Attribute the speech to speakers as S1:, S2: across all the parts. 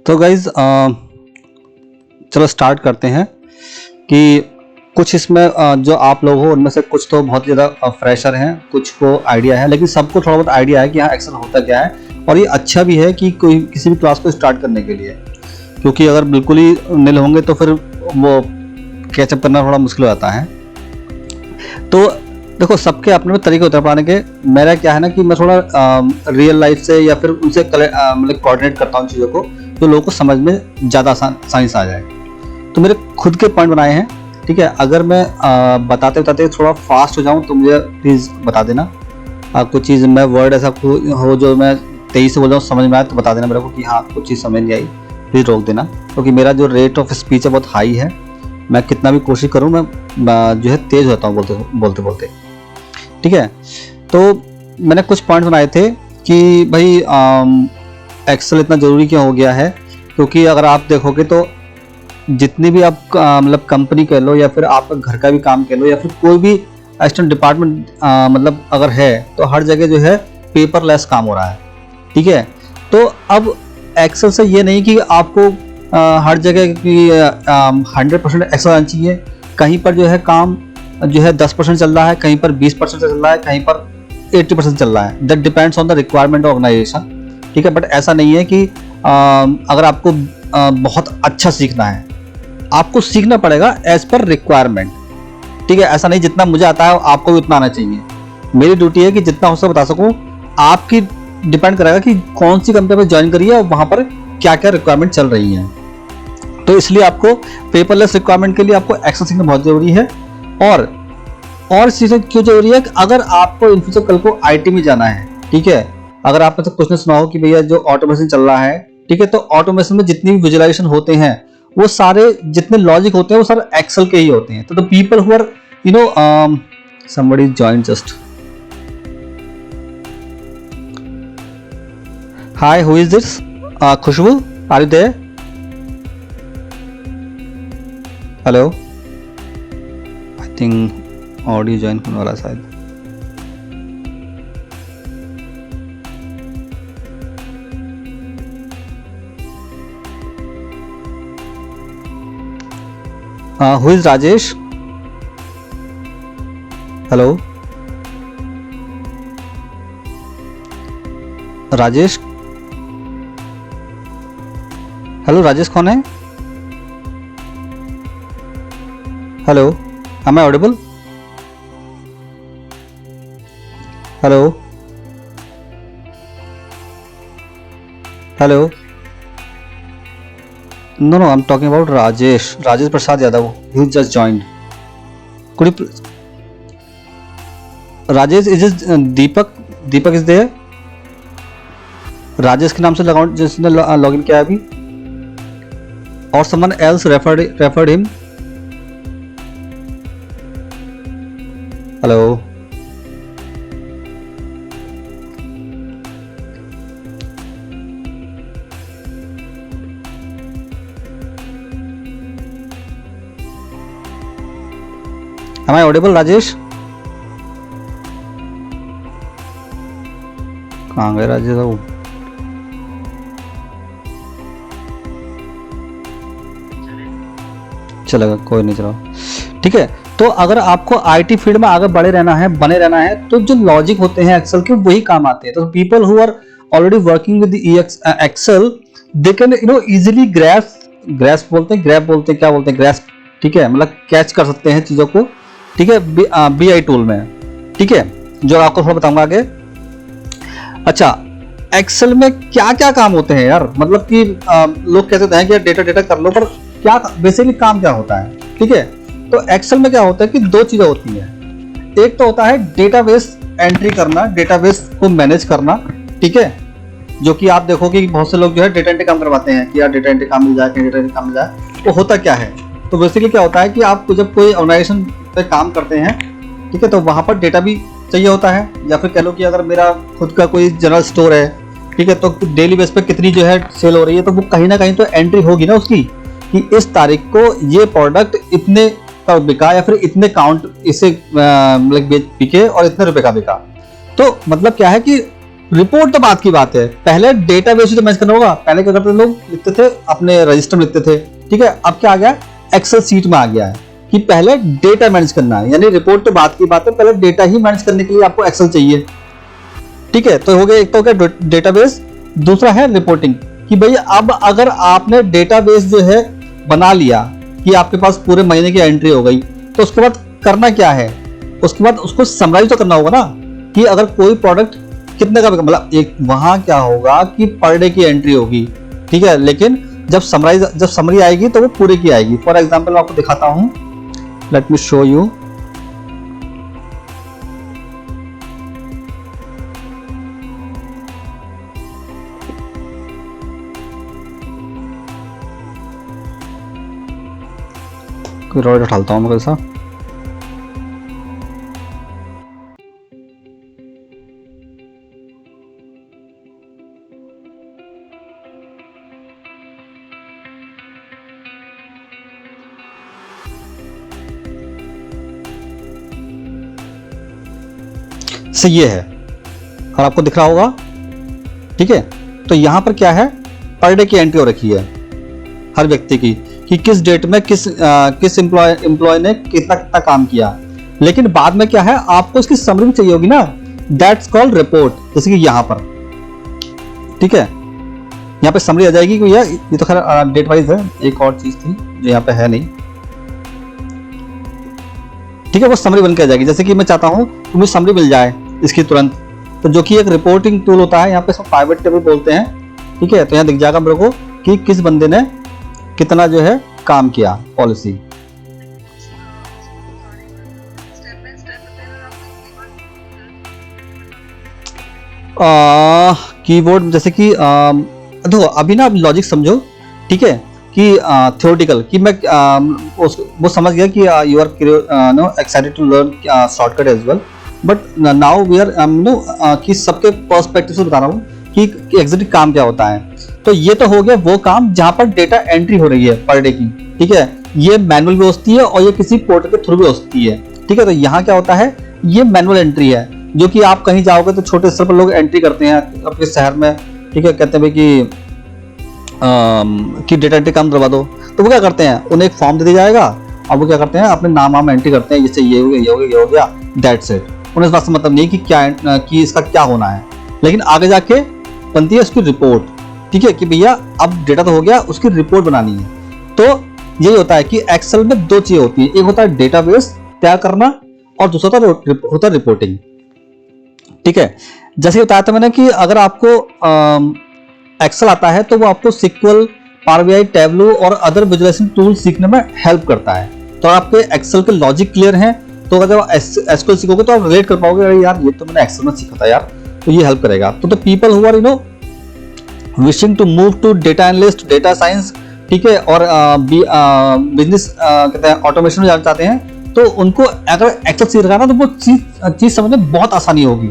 S1: तो गाइज चलो स्टार्ट करते हैं कि कुछ इसमें जो आप लोग हो उनमें से कुछ तो बहुत ज़्यादा फ्रेशर हैं, कुछ को आइडिया है, लेकिन सबको थोड़ा बहुत आइडिया है कि हाँ एक्सेल होता क्या है। और ये अच्छा भी है कि कोई किसी भी क्लास को स्टार्ट करने के लिए, क्योंकि अगर बिल्कुल ही नील होंगे तो फिर वो कैचअप करना थोड़ा मुश्किल हो जाता है। तो देखो सबके अपने में तरीके होते हैं पढ़ाने के। मेरा क्या है ना कि मैं थोड़ा रियल लाइफ से या फिर उनसे मतलब कोऑर्डिनेट करता हूँ चीज़ों को, तो लोगों को समझ में ज़्यादा आसानी से आ जाए। तो मेरे खुद के पॉइंट बनाए हैं, ठीक है। अगर मैं बताते बताते थोड़ा फास्ट हो जाऊँ तो मुझे प्लीज़ बता देना। कुछ चीज़ मैं वर्ड ऐसा हो जो मैं तेज़ी से बोल रहा हूँ समझ में आए तो बता देना मेरे को कि हाँ कुछ चीज़ समझ नहीं आई, प्लीज़ रोक देना। क्योंकि मेरा जो रेट ऑफ स्पीच है बहुत हाई है। मैं कितना भी कोशिश करूँ मैं जो है तेज़ होता हूँ बोलते बोलते, ठीक है। तो मैंने कुछ पॉइंट बनाए थे कि भाई एक्सेल इतना ज़रूरी क्यों हो गया है। क्योंकि अगर आप देखोगे तो जितनी भी आप मतलब कंपनी कह लो या फिर आपका घर का भी काम कह लो या फिर कोई भी एक्सटर्नल डिपार्टमेंट मतलब अगर है तो हर जगह जो है पेपरलेस काम हो रहा है, ठीक है। तो अब एक्सेल से ये नहीं कि आपको हर जगह की 100% एक्सेल आना चाहिए। कहीं पर जो है काम जो है 10% चल रहा है, कहीं पर 20% चल रहा है, कहीं पर 80% चल रहा है। That depends on the requirement of organization, ठीक है। बट ऐसा नहीं है कि अगर आपको बहुत अच्छा सीखना है, आपको सीखना पड़ेगा एज पर रिक्वायरमेंट, ठीक है। ऐसा नहीं जितना मुझे आता है आपको भी उतना आना चाहिए। मेरी ड्यूटी है कि जितना हो सके बता सकूं। आपकी डिपेंड करेगा कि कौन सी कंपनी पर ज्वाइन करिए और वहां पर क्या क्या रिक्वायरमेंट चल रही है। तो इसलिए आपको पेपरलेस रिक्वायरमेंट के लिए आपको एक्सेल सीखना बहुत जरूरी है। और चीजें क्यों जरूरी है कि अगर आपको इन फ्यूचर कल को आईटी में जाना है, ठीक है। अगर आपने तो कुछ ने सुना हो कि भैया जो ऑटोमेशन चल रहा है, ठीक है, तो ऑटोमेशन में जितनी भी विजुअलाइजेशन होते हैं वो सारे जितने लॉजिक होते हैं वो सारे एक्सेल के ही होते हैं। तो the people who are you know somebody joined just. Hi, who is this? Khushbu, are you there? Hello. I think audio join होने वाला शायद। Who is Rajesh? Hello. Rajesh, hello Rajesh कौन है? Hello, am I audible? Hello hello, no I'm talking about Rajesh Prasad Yadav, he just joined. Could you Rajesh is Deepak is there? राजेश के नाम से account जिसने लॉगिन किया अभी, और someone else referred him. Hello, am I audible Rajesh? कहाँ गए राजेश बाबू? चलेगा, कोई नहीं, चलो ठीक है। तो अगर आपको आईटी फील्ड में आगे बने रहना है तो जो लॉजिक होते हैं एक्सेल के वही काम आते हैं। तो people who are already working with Excel they can easily grasp बोलते हैं क्या बोलते हैं ग्रैस्प, ठीक है, मतलब कैच कर सकते हैं चीजों को, ठीक है, बीआई टूल में, ठीक है, जो आपको थोड़ा बताऊंगा आगे। अच्छा, एक्सेल में क्या क्या काम होते हैं यार, मतलब कि लोग कहते हैं कि डेटा कर लो, पर क्या बेसिकली काम क्या होता है, ठीक है। तो एक्सेल में क्या होता है कि दो चीजें होती हैं। एक तो होता है डेटाबेस एंट्री करना, डेटाबेस को मैनेज करना, ठीक है, जो कि आप देखो कि बहुत से लोग जो है डेटा एंट्री काम करवाते हैं कि यार डेटा एंट्री काम मिल जाए, तो होता क्या है। तो बेसिकली क्या होता है कि आप जब कोई ऑर्गेनाइजेशन पे काम करते हैं, ठीक है, तो वहां पर डेटा भी चाहिए होता है। या फिर कह लो कि अगर मेरा खुद का कोई जनरल स्टोर है, ठीक है, तो डेली बेस पे कितनी जो है सेल हो रही है, तो वो कहीं ना कहीं तो एंट्री होगी ना उसकी कि इस तारीख को ये प्रोडक्ट इतने का बिका या फिर इतने काउंट इसे मतलब बिके और इतने रुपए का बिका। तो मतलब क्या है कि रिपोर्ट तो बात की बात है, पहले डेटाबेस तो मैनेज करना होगा। पहले क्या करते थे लोग, लिखते थे अपने रजिस्टर में लिखते थे, ठीक है। अब क्या आ गया, एक्सेल सीट में आ गया है कि पहले डेटा मैनेज करना है। यानी रिपोर्ट तो बात की बात है, पहले डेटा ही मैनेज करने के लिए आपको एक्सेल चाहिए, ठीक है। तो हो गया, एक तो हो गया डेटाबेस, दूसरा है रिपोर्टिंग कि भाई अब अगर आपने डेटाबेस जो है बना लिया कि आपके पास पूरे महीने की एंट्री हो गई, तो उसके बाद करना क्या है, उसके बाद उसको समराइज तो करना होगा ना कि अगर कोई प्रोडक्ट कितने का, मतलब एक वहां क्या होगा कि पर डे की एंट्री होगी, ठीक है। लेकिन जब समरी आएगी तो वो पूरे की आएगी। फॉर एग्जांपल मैं आपको दिखाता हूं, लेट मी शो यू। कोई रॉड उठाता हूं मैं कैसा, से ये है और आपको दिख रहा होगा, ठीक है। तो यहां पर क्या है, पर डे की एंट्री हो रखी है हर व्यक्ति की कि किस डेट में किस एम्प्लॉय ने कितना कितना काम किया। लेकिन बाद में क्या है, आपको इसकी समरी भी चाहिए होगी ना, दैट्स कॉल्ड रिपोर्ट। जैसे कि यहां पर, ठीक है, यहाँ पे समरी आ जाएगी कि ये तो खैर डेट वाइज है। एक और चीज थी जो यहाँ पे है नहीं, ठीक है, वो समरी बन के आ जाएगी। जैसे कि मैं चाहता हूं कि मुझे समरी मिल जाए इसकी तुरंत, तो जो कि एक रिपोर्टिंग टूल होता है, यहाँ पे इसको पाइवट टेबल बोलते हैं, ठीक है। तो यहाँ दिख जाएगा मेरे को कि किस बंदे ने कितना जो है काम किया, पॉलिसी। कीबोर्ड जैसे कि देखो अभी ना, अब लॉजिक समझो, ठीक है, कि थ्योरेटिकल कि मैं वो समझ गया कि you are know excited to learn shortcut as well, but now we are know कि सबके पर्सपेक्टिव से बता रहा हूँ कि एग्जैक्टली काम क्या होता है। तो ये तो हो गया वो काम जहां पर डेटा एंट्री हो रही है पर डे की, ठीक है। ये मैनुअल भी हो सकती है और ये किसी पोर्टल के थ्रू भी हो सकती है, ठीक है। तो यहाँ क्या होता है, ये मैनुअल एंट्री है, जो कि आप कहीं जाओगे तो छोटे स्तर पर लोग एंट्री करते हैं अपने शहर में, ठीक है। कहते हैं कि डेटा एंट्री काम करवा दो, तो वो क्या करते हैं, उन्हें एक फॉर्म दे दिया जाएगा। अब वो क्या करते हैं, अपने नाम एंट्री करते हैं, जैसे ये हो गया, ये हो गया, ये हो गया, दैट्स इट। उन्हें इस बात से मतलब नहीं कि क्या कि इसका क्या होना है। लेकिन आगे जाके बनती है उसकी रिपोर्ट, ठीक है, कि भैया अब डेटा तो हो गया, उसकी रिपोर्ट बनानी है। तो यही होता है कि एक्सेल में दो चीजें होती है, एक होता है डेटाबेस तैयार करना और दूसरा होता है रिपोर्टिंग, ठीक है। जैसे बताया था मैंने कि अगर आपको एक्सेल आता है तो वो आपको सिक्वल, पावर बीआई, टैबलो और अदर विजुअलाइजेशन टूल सीखने में हेल्प करता है। तो आपके एक्सेल के लॉजिक क्लियर हैं, तो अगर आप एसक्यूएल सीखोगे तो आप रिलेट कर पाओगे, अरे यार ये तो मैंने एक्सेल में सीखा था यार, तो ये हेल्प करेगा। तो the people who are you know wishing to move to data analyst, data science, ठीक है, और बिजनेस कहते हैं ऑटोमेशन में जाना चाहते हैं, तो उनको अगर एक्सेल सीख रहा है ना, तो वो चीज समझने बहुत आसानी होगी।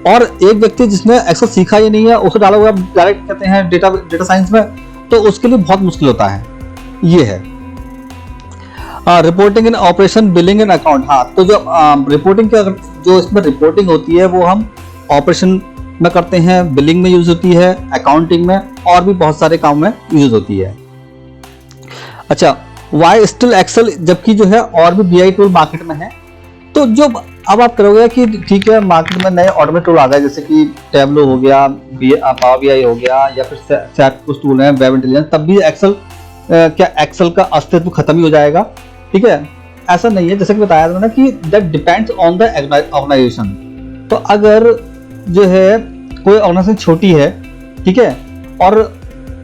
S1: और एक व्यक्ति जिसने एक्सेल सीखा ही नहीं है, उसे डालोगे आप डायरेक्ट कहते हैं डेटा साइंस में, तो उसके लिए बहुत मुश्किल होता है। ये है reporting in operation, billing and account. हाँ, तो जो रिपोर्टिंग के जो इसमें रिपोर्टिंग होती है वो हम ऑपरेशन में करते हैं, बिलिंग में यूज होती है, अकाउंटिंग में, और भी बहुत सारे काम में यूज होती है। अच्छा, वाई स्टिल एक्सेल, जबकि जो है और भी बीआई टूल मार्केट में है। तो जो अब आप करोगे कि ठीक है, मार्केट में नए ऑटोमेट टूल आ गए, जैसे कि टैबलो हो गया, पावर बीआई हो गया, या फिर सैप कुछ टूल है, वेब इंटेलिजेंस, तब भी एक्सेल क्या एक्सेल का अस्तित्व खत्म ही हो जाएगा, ठीक है। ऐसा नहीं है, जैसे कि बताया था ना कि that depends on the organization. तो अगर जो है कोई ऑर्गेनाइजेशन छोटी है, ठीक है, और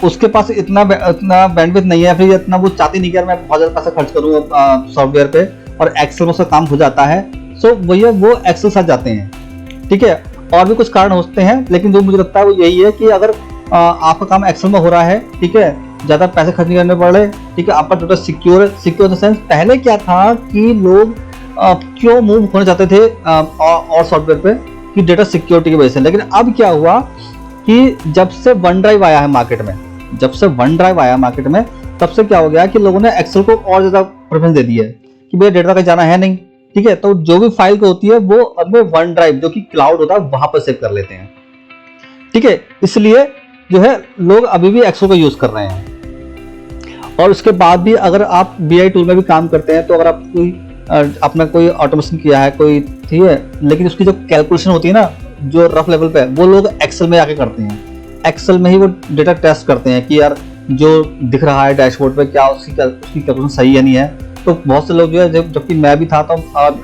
S1: उसके पास इतना बैंडविड्थ नहीं है, फिर इतना वो चाहती नहीं कि यार मैं बहुत ज्यादा पैसा खर्च करूँ सॉफ्टवेयर पे, और एक्सेल में उसका काम हो जाता है, सो भैया वो एक्सेल साथ जाते हैं, ठीक है। और भी कुछ कारण हो सकते हैं, लेकिन जो मुझे लगता है वो यही है कि अगर आपका काम एक्सेल में हो रहा है, ठीक है, ज्यादा पैसे खर्च नहीं करने पड़ रहे, ठीक है, आपका total secure in the sense. पहले क्या था कि लोग क्यों मूव होने जाते थे और सॉफ्टवेयर पे कि डेटा सिक्योरिटी की वजह से। लेकिन अब क्या हुआ कि जब से वन ड्राइव आया है मार्केट में, तब से क्या हो गया कि लोगों ने एक्सेल को और ज्यादा प्रेफरेंस दे दी है कि भैया डेटा कहीं जाना है नहीं, ठीक है। तो जो भी फाइल होती है वो अब वन ड्राइव, जो कि क्लाउड होता है, वहां पर सेव कर लेते हैं, ठीक है, इसलिए जो है लोग अभी भी एक्सेल को यूज कर रहे हैं। और उसके बाद भी अगर आप BI टूल में भी काम करते हैं, तो अगर आप कोई अपना कोई ऑटोमेशन किया है कोई, ठीक है, लेकिन उसकी जो कैलकुलेशन होती है ना, जो रफ लेवल पे, वो लोग एक्सेल में आके करते हैं। एक्सेल में ही वो डेटा टेस्ट करते हैं कि यार जो दिख रहा है डैशबोर्ड पे क्या उसकी कैलकुलेशन सही है नहीं है। तो बहुत से लोग जो है, जबकि मैं भी था तो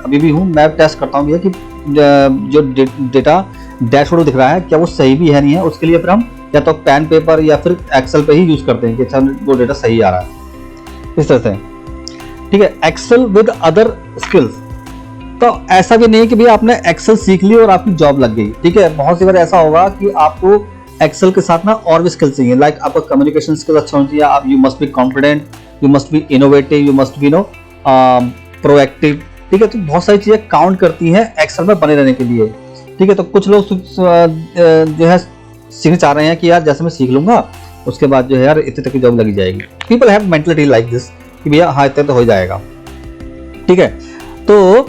S1: अभी भी हूँ, मैं टेस्ट करता हूँ भैया कि जो डेटा डैशबोर्ड दिख रहा है क्या वो सही भी है नहीं है। उसके लिए फिर हम या तो पेन पेपर या फिर एक्सेल पे ही यूज करते हैं कि अच्छा वो डेटा सही आ रहा है, इस तरह से, ठीक है। एक्सेल विद अदर स्किल्स, तो ऐसा भी नहीं कि भैया आपने एक्सेल सीख ली और आपकी जॉब लग गई, ठीक है। बहुत सी बार ऐसा होगा कि आपको एक्सेल के साथ ना और भी स्किल्स चाहिए, लाइक आपका कम्युनिकेशन स्किल अच्छा होना चाहिए, आप you must be confident, you must B innovative, you must be proactive, ठीक है। तो बहुत सारी चीजें काउंट करती हैं एक्सेल में बने रहने के लिए, ठीक है। तो कुछ लोग जो है सीखना चाह रहे हैं कि यार जैसे मैं सीख लूंगा उसके बाद जो है यार इतने तक की जॉब लगी जाएगी। People have mentality like this कि भैया हाँ इतने तो हो जाएगा, ठीक है। तो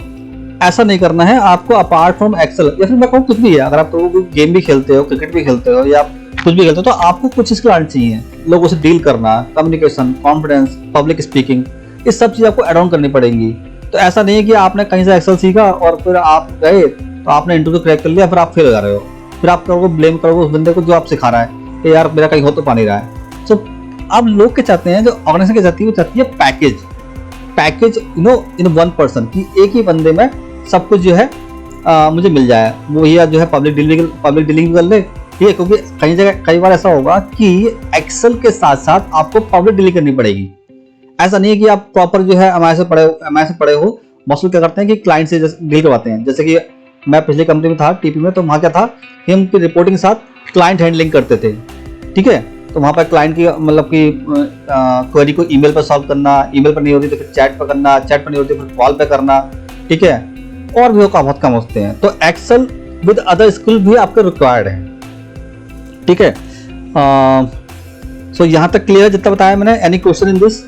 S1: ऐसा नहीं करना है आपको। अपार्ट फ्रॉम एक्सेल या फिर मैं कहूँ कुछ भी है, अगर आप तो गेम भी खेलते हो, क्रिकेट भी खेलते हो या कुछ भी खेलते हो, तो आपको कुछ स्किल आनी चाहिए। लोगों से डील करना, कम्युनिकेशन, कॉन्फिडेंस, पब्लिक स्पीकिंग, इस सब चीज़ आपको एड ऑन करनी पड़ेंगी। तो ऐसा नहीं है कि आपने कहीं से एक्सेल सीखा और फिर आप गए तो आपने इंटरव्यू क्रैक कर लिया, फिर आप फेल हो जा रहे हो, फिर आप करोगे ब्लेम करोगे उस बंदे को जो आप सिखा रहा है कि यार मेरा कहीं हो तो पा नहीं रहा है। सो अब लोग क्या चाहते हैं, जो ऑर्गेनाइजेशन क्या चाहती है, वो चाहती है पैकेज इन वन पर्सन, कि एक ही बंदे में सब कुछ जो है मुझे मिल जाए। वो या जो है पब्लिक डीलिंग कर ले, ठीक है, क्योंकि कई बार ऐसा होगा कि एक्सेल के साथ साथ आपको पब्लिक डीलिंग करनी पड़ेगी। ऐसा नहीं है कि आप प्रॉपर जो है एमआई से पढ़े हो। मसलन क्या करते हैं कि क्लाइंट से डील करवाते हैं। जैसे कि मैं पिछली कंपनी में था टीपी में, तो वहाँ क्या था कि हम की रिपोर्टिंग के साथ क्लाइंट हैंडलिंग करते थे, ठीक है। तो वहाँ पर क्लाइंट की मतलब कि क्वेरी को ईमेल पर सॉल्व करना, ईमेल पर नहीं होती तो फिर चैट पर करना, चैट पर नहीं होती फिर कॉल पे करना, ठीक है। और भी बहुत काम होते हैं। तो एक्सेल विद अदर स्किल भी आपके रिक्वायर्ड है, ठीक है। सो यहाँ तक क्लियर है जितना बताया मैंने। Any question in this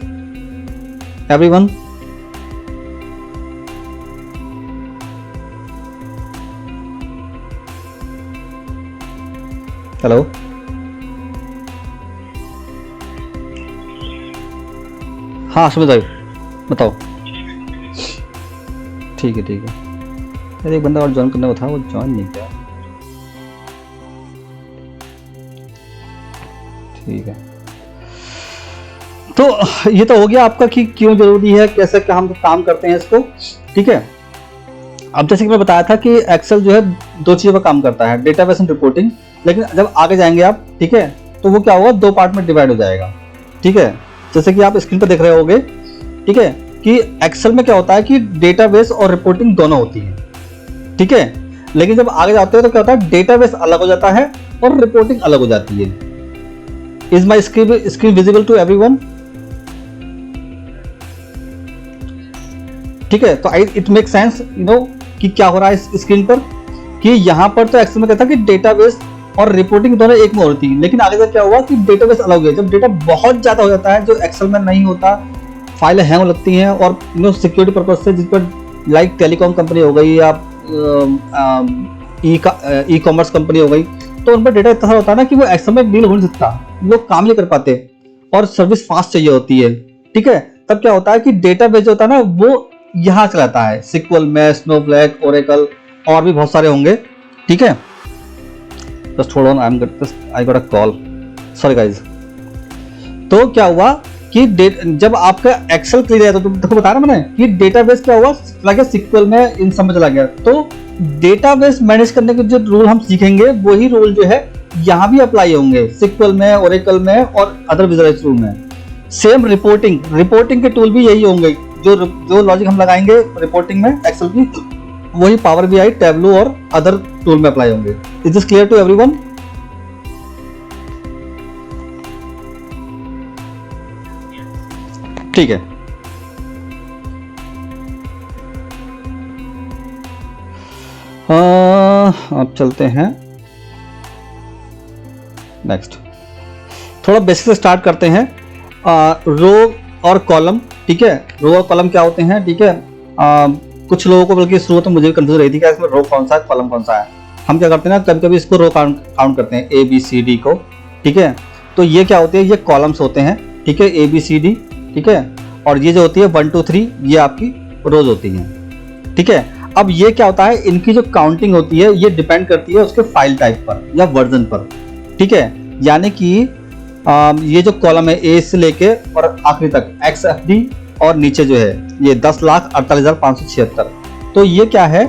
S1: everyone? Hello, हाँ सुमित भाई बताओ। ठीक है एक बंदा और ज्वाइन करने को था, वो ज्वाइन नहीं किया, ठीक है। तो ये तो हो गया आपका कि क्यों जरूरी है, कैसे क्या हम काम करते हैं इसको, ठीक है। अब जैसे कि मैं बताया था कि एक्सेल जो है दो चीज़ों पर काम करता है, डेटाबेस एंड रिपोर्टिंग। लेकिन जब आगे जाएंगे आप, ठीक है, तो वो क्या होगा, दो पार्ट में डिवाइड हो जाएगा, ठीक है। जैसे कि आप स्क्रीन पर देख रहे होगे, ठीक है, कि एक्सेल में क्या होता है कि डेटाबेस और रिपोर्टिंग दोनों होती है, ठीक है। लेकिन जब आगे जाते हैं तो क्या होता है, डेटाबेस अलग हो जाता है और रिपोर्टिंग अलग हो जाती है। Is my screen visible to everyone? ठीक है, तो इट मेक सेंस कि क्या हो रहा है इस स्क्रीन पर, कि यहाँ पर तो एक्सेल में कहता है कि डेटाबेस और रिपोर्टिंग दोनों एक में होती है। लेकिन आगे क्या हुआ कि डेटाबेस अलग हो गया। जब डेटा बहुत ज्यादा हो जाता है जो एक्सेल में नहीं होता, फाइलें हैंग लगती हैं, और सिक्योरिटी पर्पज से जिस पर लाइक टेलीकॉम कंपनी हो गई या ई कॉमर्स कंपनी हो गई, तो उन पर डेटा इतना सारा होता है ना कि वो एक्सेल में डील हो नहीं सकता, लोग काम नहीं कर पाते और सर्विस फास्ट चाहिए होती है, ठीक है। तब क्या होता है कि डेटाबेस जो होता है ना वो यहाँ चलाता है, सिक्वल में, स्नोफ्लैक, ओरेकल और भी बहुत सारे होंगे, ठीक है। Just hold on, I got a call, sorry guys. तो क्या हुआ कि जब आपका एक्सेल क्लियर है, तो देखो बता रहा मैंने कि डेटाबेस क्या हुआ, चला गया सिक्वल में, इन सब में चला गया। तो डेटाबेस मैनेज करने के जो रूल हम सीखेंगे वही रूल जो है यहाँ भी अप्लाई होंगे, सिक्वल में, ओरेकल में और अदर विजुअलाइज टूल में। सेम रिपोर्टिंग के टूल भी यही होंगे, जो लॉजिक हम लगाएंगे रिपोर्टिंग में एक्सेल की, वही पावर बीआई, टैबलो और अदर टूल में अप्लाई होंगे। Is this clear to everyone? ठीक है। अब चलते हैं नेक्स्ट, थोड़ा बेसिक से स्टार्ट करते हैं। रो और कॉलम, ठीक है। रो और कॉलम क्या होते हैं, ठीक है। कुछ लोगों को बल्कि शुरू तो मुझे भी कंफ्यूज रही थी कि इसमें रो कौन सा है, कॉलम कौन सा है। हम क्या करते हैं ना, कभी कभी इसको रो काउंट करते हैं, ABCD को, ठीक है। तो ये क्या होते हैं, ये कॉलम्स होते हैं, ठीक है, ABCD, ठीक है। और ये जो होती है 1 2 3 ये आपकी रोज होती हैं, ठीक है। अब ये क्या होता है, इनकी जो काउंटिंग होती है ये डिपेंड करती है उसके फाइल टाइप पर या वर्जन पर, ठीक है। यानी कि ये जो कॉलम है A से लेके और आखिरी तक XFD, और नीचे जो है ये 10,48,576, तो ये क्या है,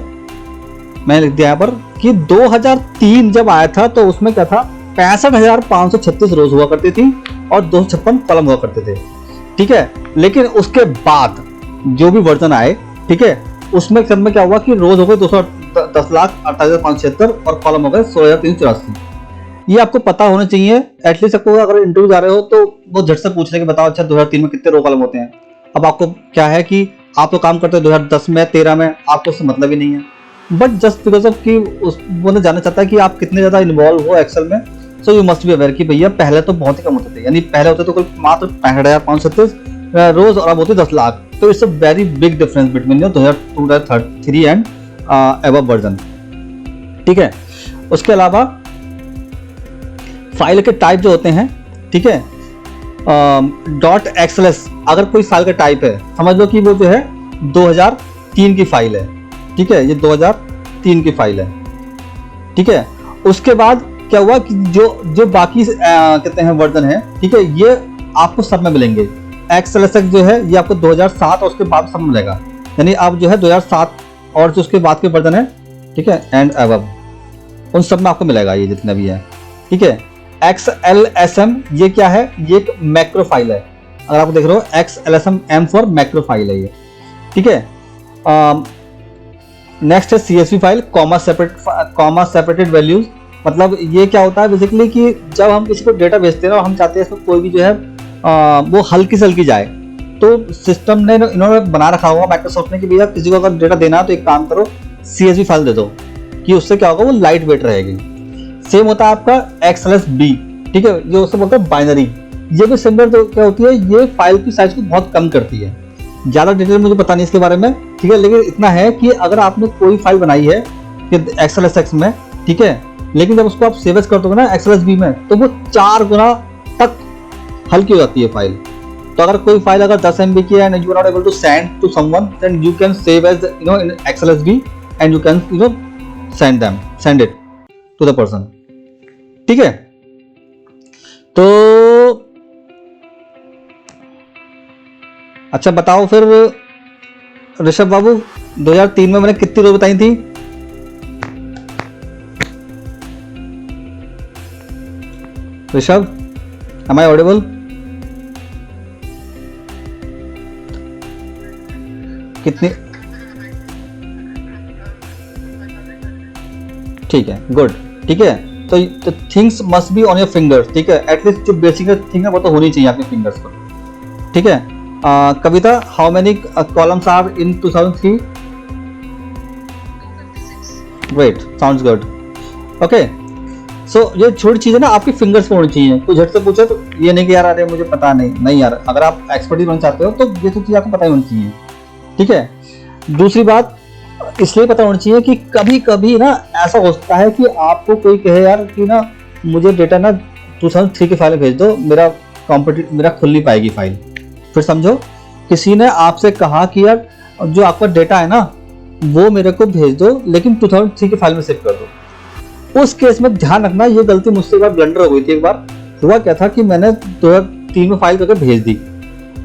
S1: मैंने लिख दिया यहाँ पर कि 2003 जब आया था तो उसमें क्या था, 65,536 रोज हुआ करती थी और 256 कॉलम हुआ करते थे, ठीक है। लेकिन उसके बाद जो भी वर्जन आए, ठीक है, उसमें सब में क्या हुआ कि रोज हो गए 10,48,576 और कॉलम हो गए 16,384। ये आपको पता होना चाहिए एटलीस्ट। आपको अगर इंटरव्यू जा रहे हो तो वो झट से पूछ रहे कि बताओ अच्छा 2003 में कितने रो कॉलम होते हैं। अब आपको क्या है कि आप तो काम करते हो 2010 में 13 में, आपको उससे मतलब ही नहीं है, बट जस्ट बिकॉज ऑफ कि वो जानना चाहता है कि आप कितने ज्यादा इन्वॉल्व हो एक्सेल में। So you must be aware कि भैया पहले तो बहुत ही कम होते थे, यानी पहले होते तो कुल मात्र 65,536 रोज और अब होते 10 लाख। तो it's a very big difference between your 2003 and above version, ठीक है। उसके अलावा फाइल के टाइप जो होते हैं, ठीक है, .xls अगर कोई फाइल का टाइप है, समझ लो कि वो जो है 2003 की फाइल है, ठीक है, ये 2003 की फाइल है, ठीक है। उसके बाद क्या हुआ कि जो बाकी कहते हैं वर्जन है, ठीक है, ये आपको सब में मिलेंगे। XLSX जो है ये आपको 2007 और उसके बाद सब मिलेगा, यानी आप जो है 2007 और जो उसके बाद के वर्जन है, ठीक है, एंड अबव, उन सब में आपको मिलेगा ये जितने भी है, ठीक है। XLSM ये क्या है, ये एक मैक्रो फाइल है, अगर आप देख रहे हो XLSM M for macro file है ये, ठीक है। नेक्स्ट है CSV file, comma separated values, मतलब ये क्या होता है बेसिकली कि जब हम किसी को डेटा भेजते हैं ना, हम चाहते हैं इसमें कोई भी जो है वो हल्की से हल्की जाए, तो सिस्टम ने इन्होंने बना रखा होगा माइक्रोसॉफ्ट ने कि भैया किसी को अगर डेटा देना है तो एक काम करो CSV फाइल दे दो, कि उससे क्या होगा वो लाइट वेट रहेगी। सेम होता है आपका XLSB, ठीक है, जो उससे बोलते हैं बाइनरी, ये भी सिमिलर जो क्या होती है, ये फाइल की साइज को बहुत कम करती है। ज़्यादा डिटेल मुझे पता नहीं इसके बारे में, ठीक है, लेकिन इतना है कि अगर आपने कोई फाइल बनाई है XLSX में, ठीक है, लेकिन जब उसको आप सेव एज कर दोगे ना XLSB में, तो वो 4 गुना तक हल्की हो जाती है फाइल। तो अगर कोई फाइल अगर 10 MB की है and you are not able to send to someone, then you can save as in XLSB and you can send it to the person, ठीक है। तो अच्छा बताओ फिर ऋषभ बाबू, 2003 में मैंने कितनी रोज बताई थी? Rishabh, am I audible? कितनी? ठीक है, गुड, ठीक है। तो things must be on your fingers, ठीक है, एटलीस्ट जो बेसिक थिंग है वो तो होनी चाहिए आपके फिंगर्स पर, ठीक है। Kavita, how many columns are in 2003? Great, sounds good, okay. So ये छोटी चीज़ है ना, आपकी फिंगर्स पर होनी चाहिए। कोई झट से पूछे तो ये नहीं कि यार अरे मुझे पता नहीं यार, अगर आप एक्सपर्टीज बनना चाहते हो तो ये तो चीज़ आपको पता ही होनी चाहिए, ठीक है। दूसरी बात इसलिए पता होनी चाहिए कि कभी कभी ना ऐसा होता है कि आपको कोई कहे यार कि ना मुझे डेटा ना 2003 की फाइल भेज दो, मेरा खुल नहीं पाएगी फाइल। फिर समझो किसी ने आपसे कहा कि यार जो आपका डेटा है ना वो मेरे को भेज दो, लेकिन 2003 की फाइल में सेव कर दो। उस केस में ध्यान रखना, ये गलती मुझसे एक बार ब्लंडर हो गई थी। एक बार हुआ क्या था कि मैंने 2003 में फाइल करके भेज दी।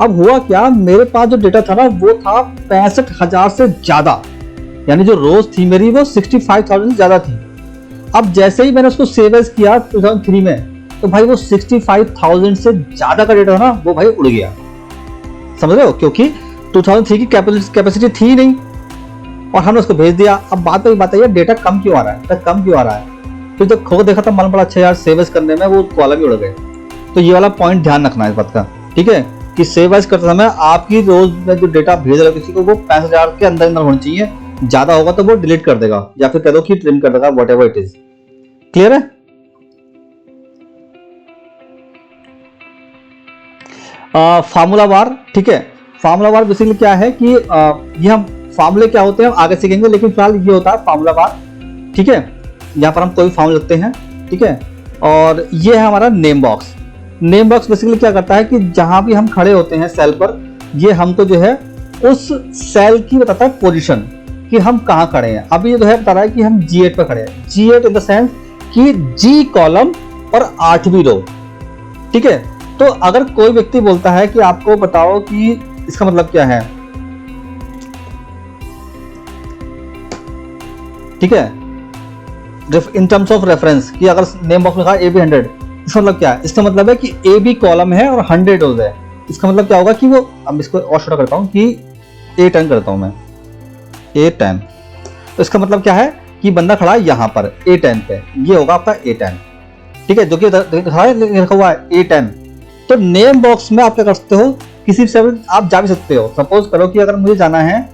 S1: अब हुआ क्या, मेरे पास जो डेटा था ना वो था 65,000 से ज्यादा, यानी जो रोज थी मेरी वो 65,000 से ज्यादा थी। अब जैसे ही मैंने उसको सेव एज किया 2003 में, तो भाई वो 65,000 से ज्यादा का डेटा ना वो भाई उड़ गया, समझ रहे हो, क्योंकि 2003 की कैपेसिटी थी नहीं और हमने उसको भेज दिया। अब बात है डेटा कम क्यों आ रहा है, फिर जब खो देखा तो मालूम पड़ा अच्छा यार सेव एज करने में वो कॉलम ही उड़ गए। तो ये वाला पॉइंट ध्यान रखना है इस बात का, ठीक है, कि सेव एज करते समय आपकी रोज में जो डेटा भेज रहे हो किसी को वो 65,000 के अंदर होना चाहिए। ज्यादा होगा तो वो डिलीट कर देगा या फिर कह दो कि ट्रिम कर देगा, व्हाटएवर इट इज। क्लियर है? फार्मूला बार, ठीक है। फार्मूला बार बेसिकली क्या है कि ये हम फार्मूले क्या होते हैं हम आगे सीखेंगे, लेकिन फिलहाल ये होता है फार्मूला बार, ठीक है। यहाँ पर हम कोई फॉर्म लिखते हैं, ठीक है। और ये है हमारा name box. Name box basically क्या करता है कि जहां भी हम खड़े होते हैं सेल पर, ये हमको जो है उस सेल की बताता है पोजीशन कि हम कहाँ खड़े हैं। अभी ये जो है बता रहा है कि हम G8 पर खड़े हैं। G8 इन द सेंस कि G कॉलम और 8वीं रो, ठीक है। तो अगर कोई व्यक्ति बोलता है कि आपको बताओ कि इसका मतलब क्या है, ठीक है, इन टर्म्स ऑफ रेफरेंस, कि अगर नेम बॉक्स में लिखा AB 100, इसका मतलब क्या है? इसका मतलब है कि AB कॉलम है और 100 रोज है। इसका मतलब क्या होगा कि वो, अब इसको और छोटा करता हूं कि A10 करता हूं मैं, A10। तो इसका मतलब क्या है कि बंदा खड़ा है यहां पर A10 पे, ये होगा आपका A10, ठीक है, जो कि लिखा हुआ है A10। तो नेम बॉक्स में आप क्या कर सकते हो, किसी से आप जा भी सकते हो। सपोज करो कि अगर मुझे जाना है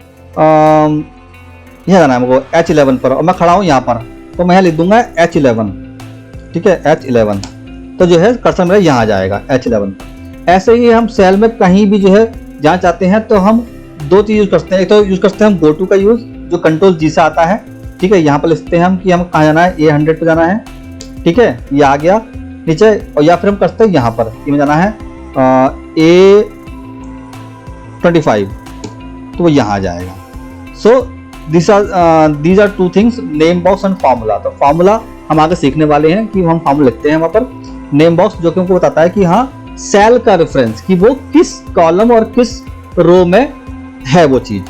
S1: यहाँ जाना है मुझको H11 पर, और मैं खड़ा हूँ यहाँ पर, तो मैं यहाँ लिख दूंगा H11, ठीक है, H11। तो जो है कर्सर मेरा यहाँ आ जाएगा H11। ऐसे ही हम सेल में कहीं भी जो है जहाँ चाहते हैं तो हम दो चीज यूज करते हैं। एक तो यूज करते हैं हम गो टू का यूज, जो कंट्रोल G से आता है, ठीक है। यहाँ पर लिखते हैं हम कि हम कहाँ जाना है, A100 पे जाना है, ठीक है, ये आ गया नीचे। और या फिर हम करते हैं यहाँ पर कि में जाना है A25, तो वो यहाँ आ जाएगा। So these are two things, name box and formula. तो फार्मूला हम आगे सीखने वाले हैं कि हम फार्मूला लिखते हैं वहां पर। नेम बॉक्स जो कि हमको बताता है कि हाँ सेल का रेफरेंस, कि वो किस कॉलम और किस रो में है वो चीज।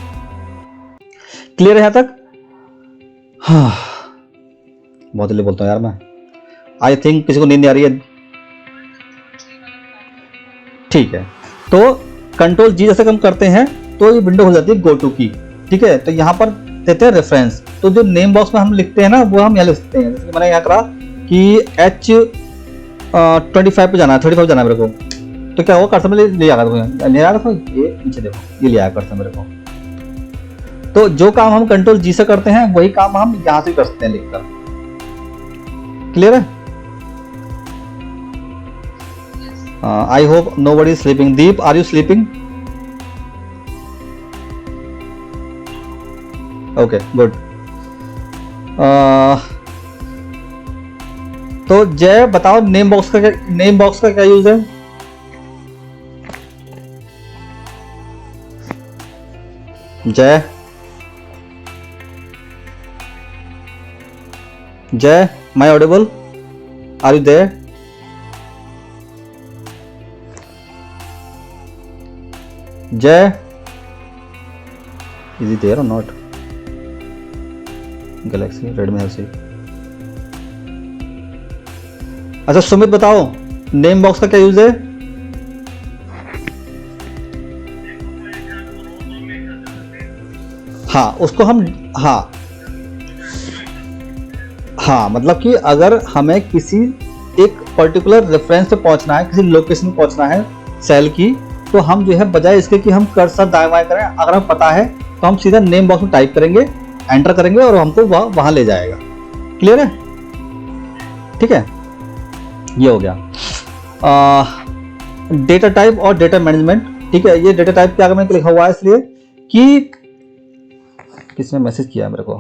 S1: क्लियर है यहां तक? हाँ, बहुत जल्दी बोलता हूं यार मैं। आई थिंक किसी को नींद नहीं आ रही है, ठीक है। तो कंट्रोल G जैसे हम करते हैं तो ये विंडो हो जाती है गो टू की, ठीक है। तो यहाँ पर देते हैं रेफरेंस। तो जो नेम बॉक्स में हम लिखते हैं ना, वो हम यहाँ लिख सकते हैं। जैसे मैंने यहाँ करा कि H25 पे जाना है, 35 जाना है मेरे को, तो क्या होगा, कर्सर में ले आएगा, ले आएगा। तो ये नीचे देखो, ये ले आएगा कर्सर मेरे को। तो जो काम हम कंट्रोल G से करते हैं वही काम हम यहाँ से कर सकते हैं लिखकर। क्लियर है? I hope nobody is sleeping. Deep, are you sleeping? Okay, good. तो जय बताओ नेम बॉक्स का क्या यूज है? जय, am I audible? Are you there? Jay, is he there or not? Galaxy Redmi है। अच्छा सुमित बताओ नेम बॉक्स का क्या यूज है? हाँ उसको हम, हाँ मतलब कि अगर हमें किसी एक पर्टिकुलर रेफरेंस पे पहुंचना है, किसी लोकेशन पे पहुंचना है सेल की, तो हम जो है बजाय इसके कि हम कर्सर दाएं बाएं करें, अगर हमें पता है तो हम सीधा नेम बॉक्स में टाइप करेंगे, एंटर करेंगे और हमको वहां ले जाएगा। क्लियर है? ठीक है, ये हो गया डेटा टाइप और डेटा मैनेजमेंट। ठीक है, ये डेटा टाइप के आगे मैंने लिखा हुआ है इसलिए कि किसने मैसेज किया मेरे को,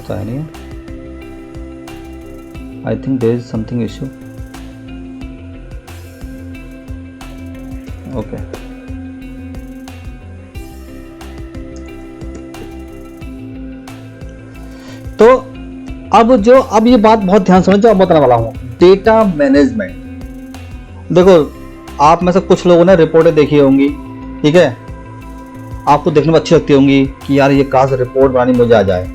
S1: तो है नहीं, I think there is something issue. Okay. तो अब ये बात बहुत ध्यान समझ जो बताने वाला हूं, डेटा मैनेजमेंट। देखो आप में से कुछ लोगों ने रिपोर्टें देखी होंगी, ठीक है, आपको देखने में अच्छी लगती होंगी कि यार ये काश रिपोर्ट बनानी मुझे आ जाए।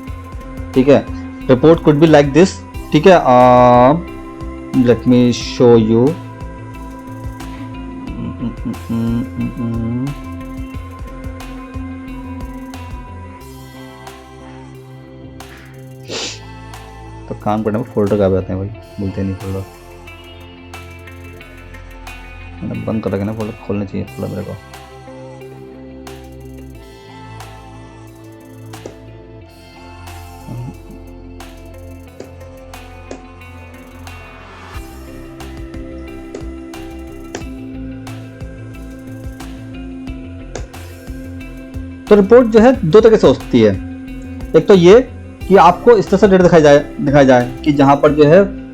S1: ठीक है, report could be like this. ठीक है, लेट मी शो यू। तो काम करने में फोल्डर कहाँ पे आते हैं भाई, बोलते नहीं फोल्डर, मैंने बंद कर रखा ना, फोल्डर खोलना चाहिए फोल्डर मेरे को। तो रिपोर्ट जो है दो तरह से हो सकती है। एक तो ये कि आपको इस तरह से डेटा दिखाया जाए कि जहाँ पर जो है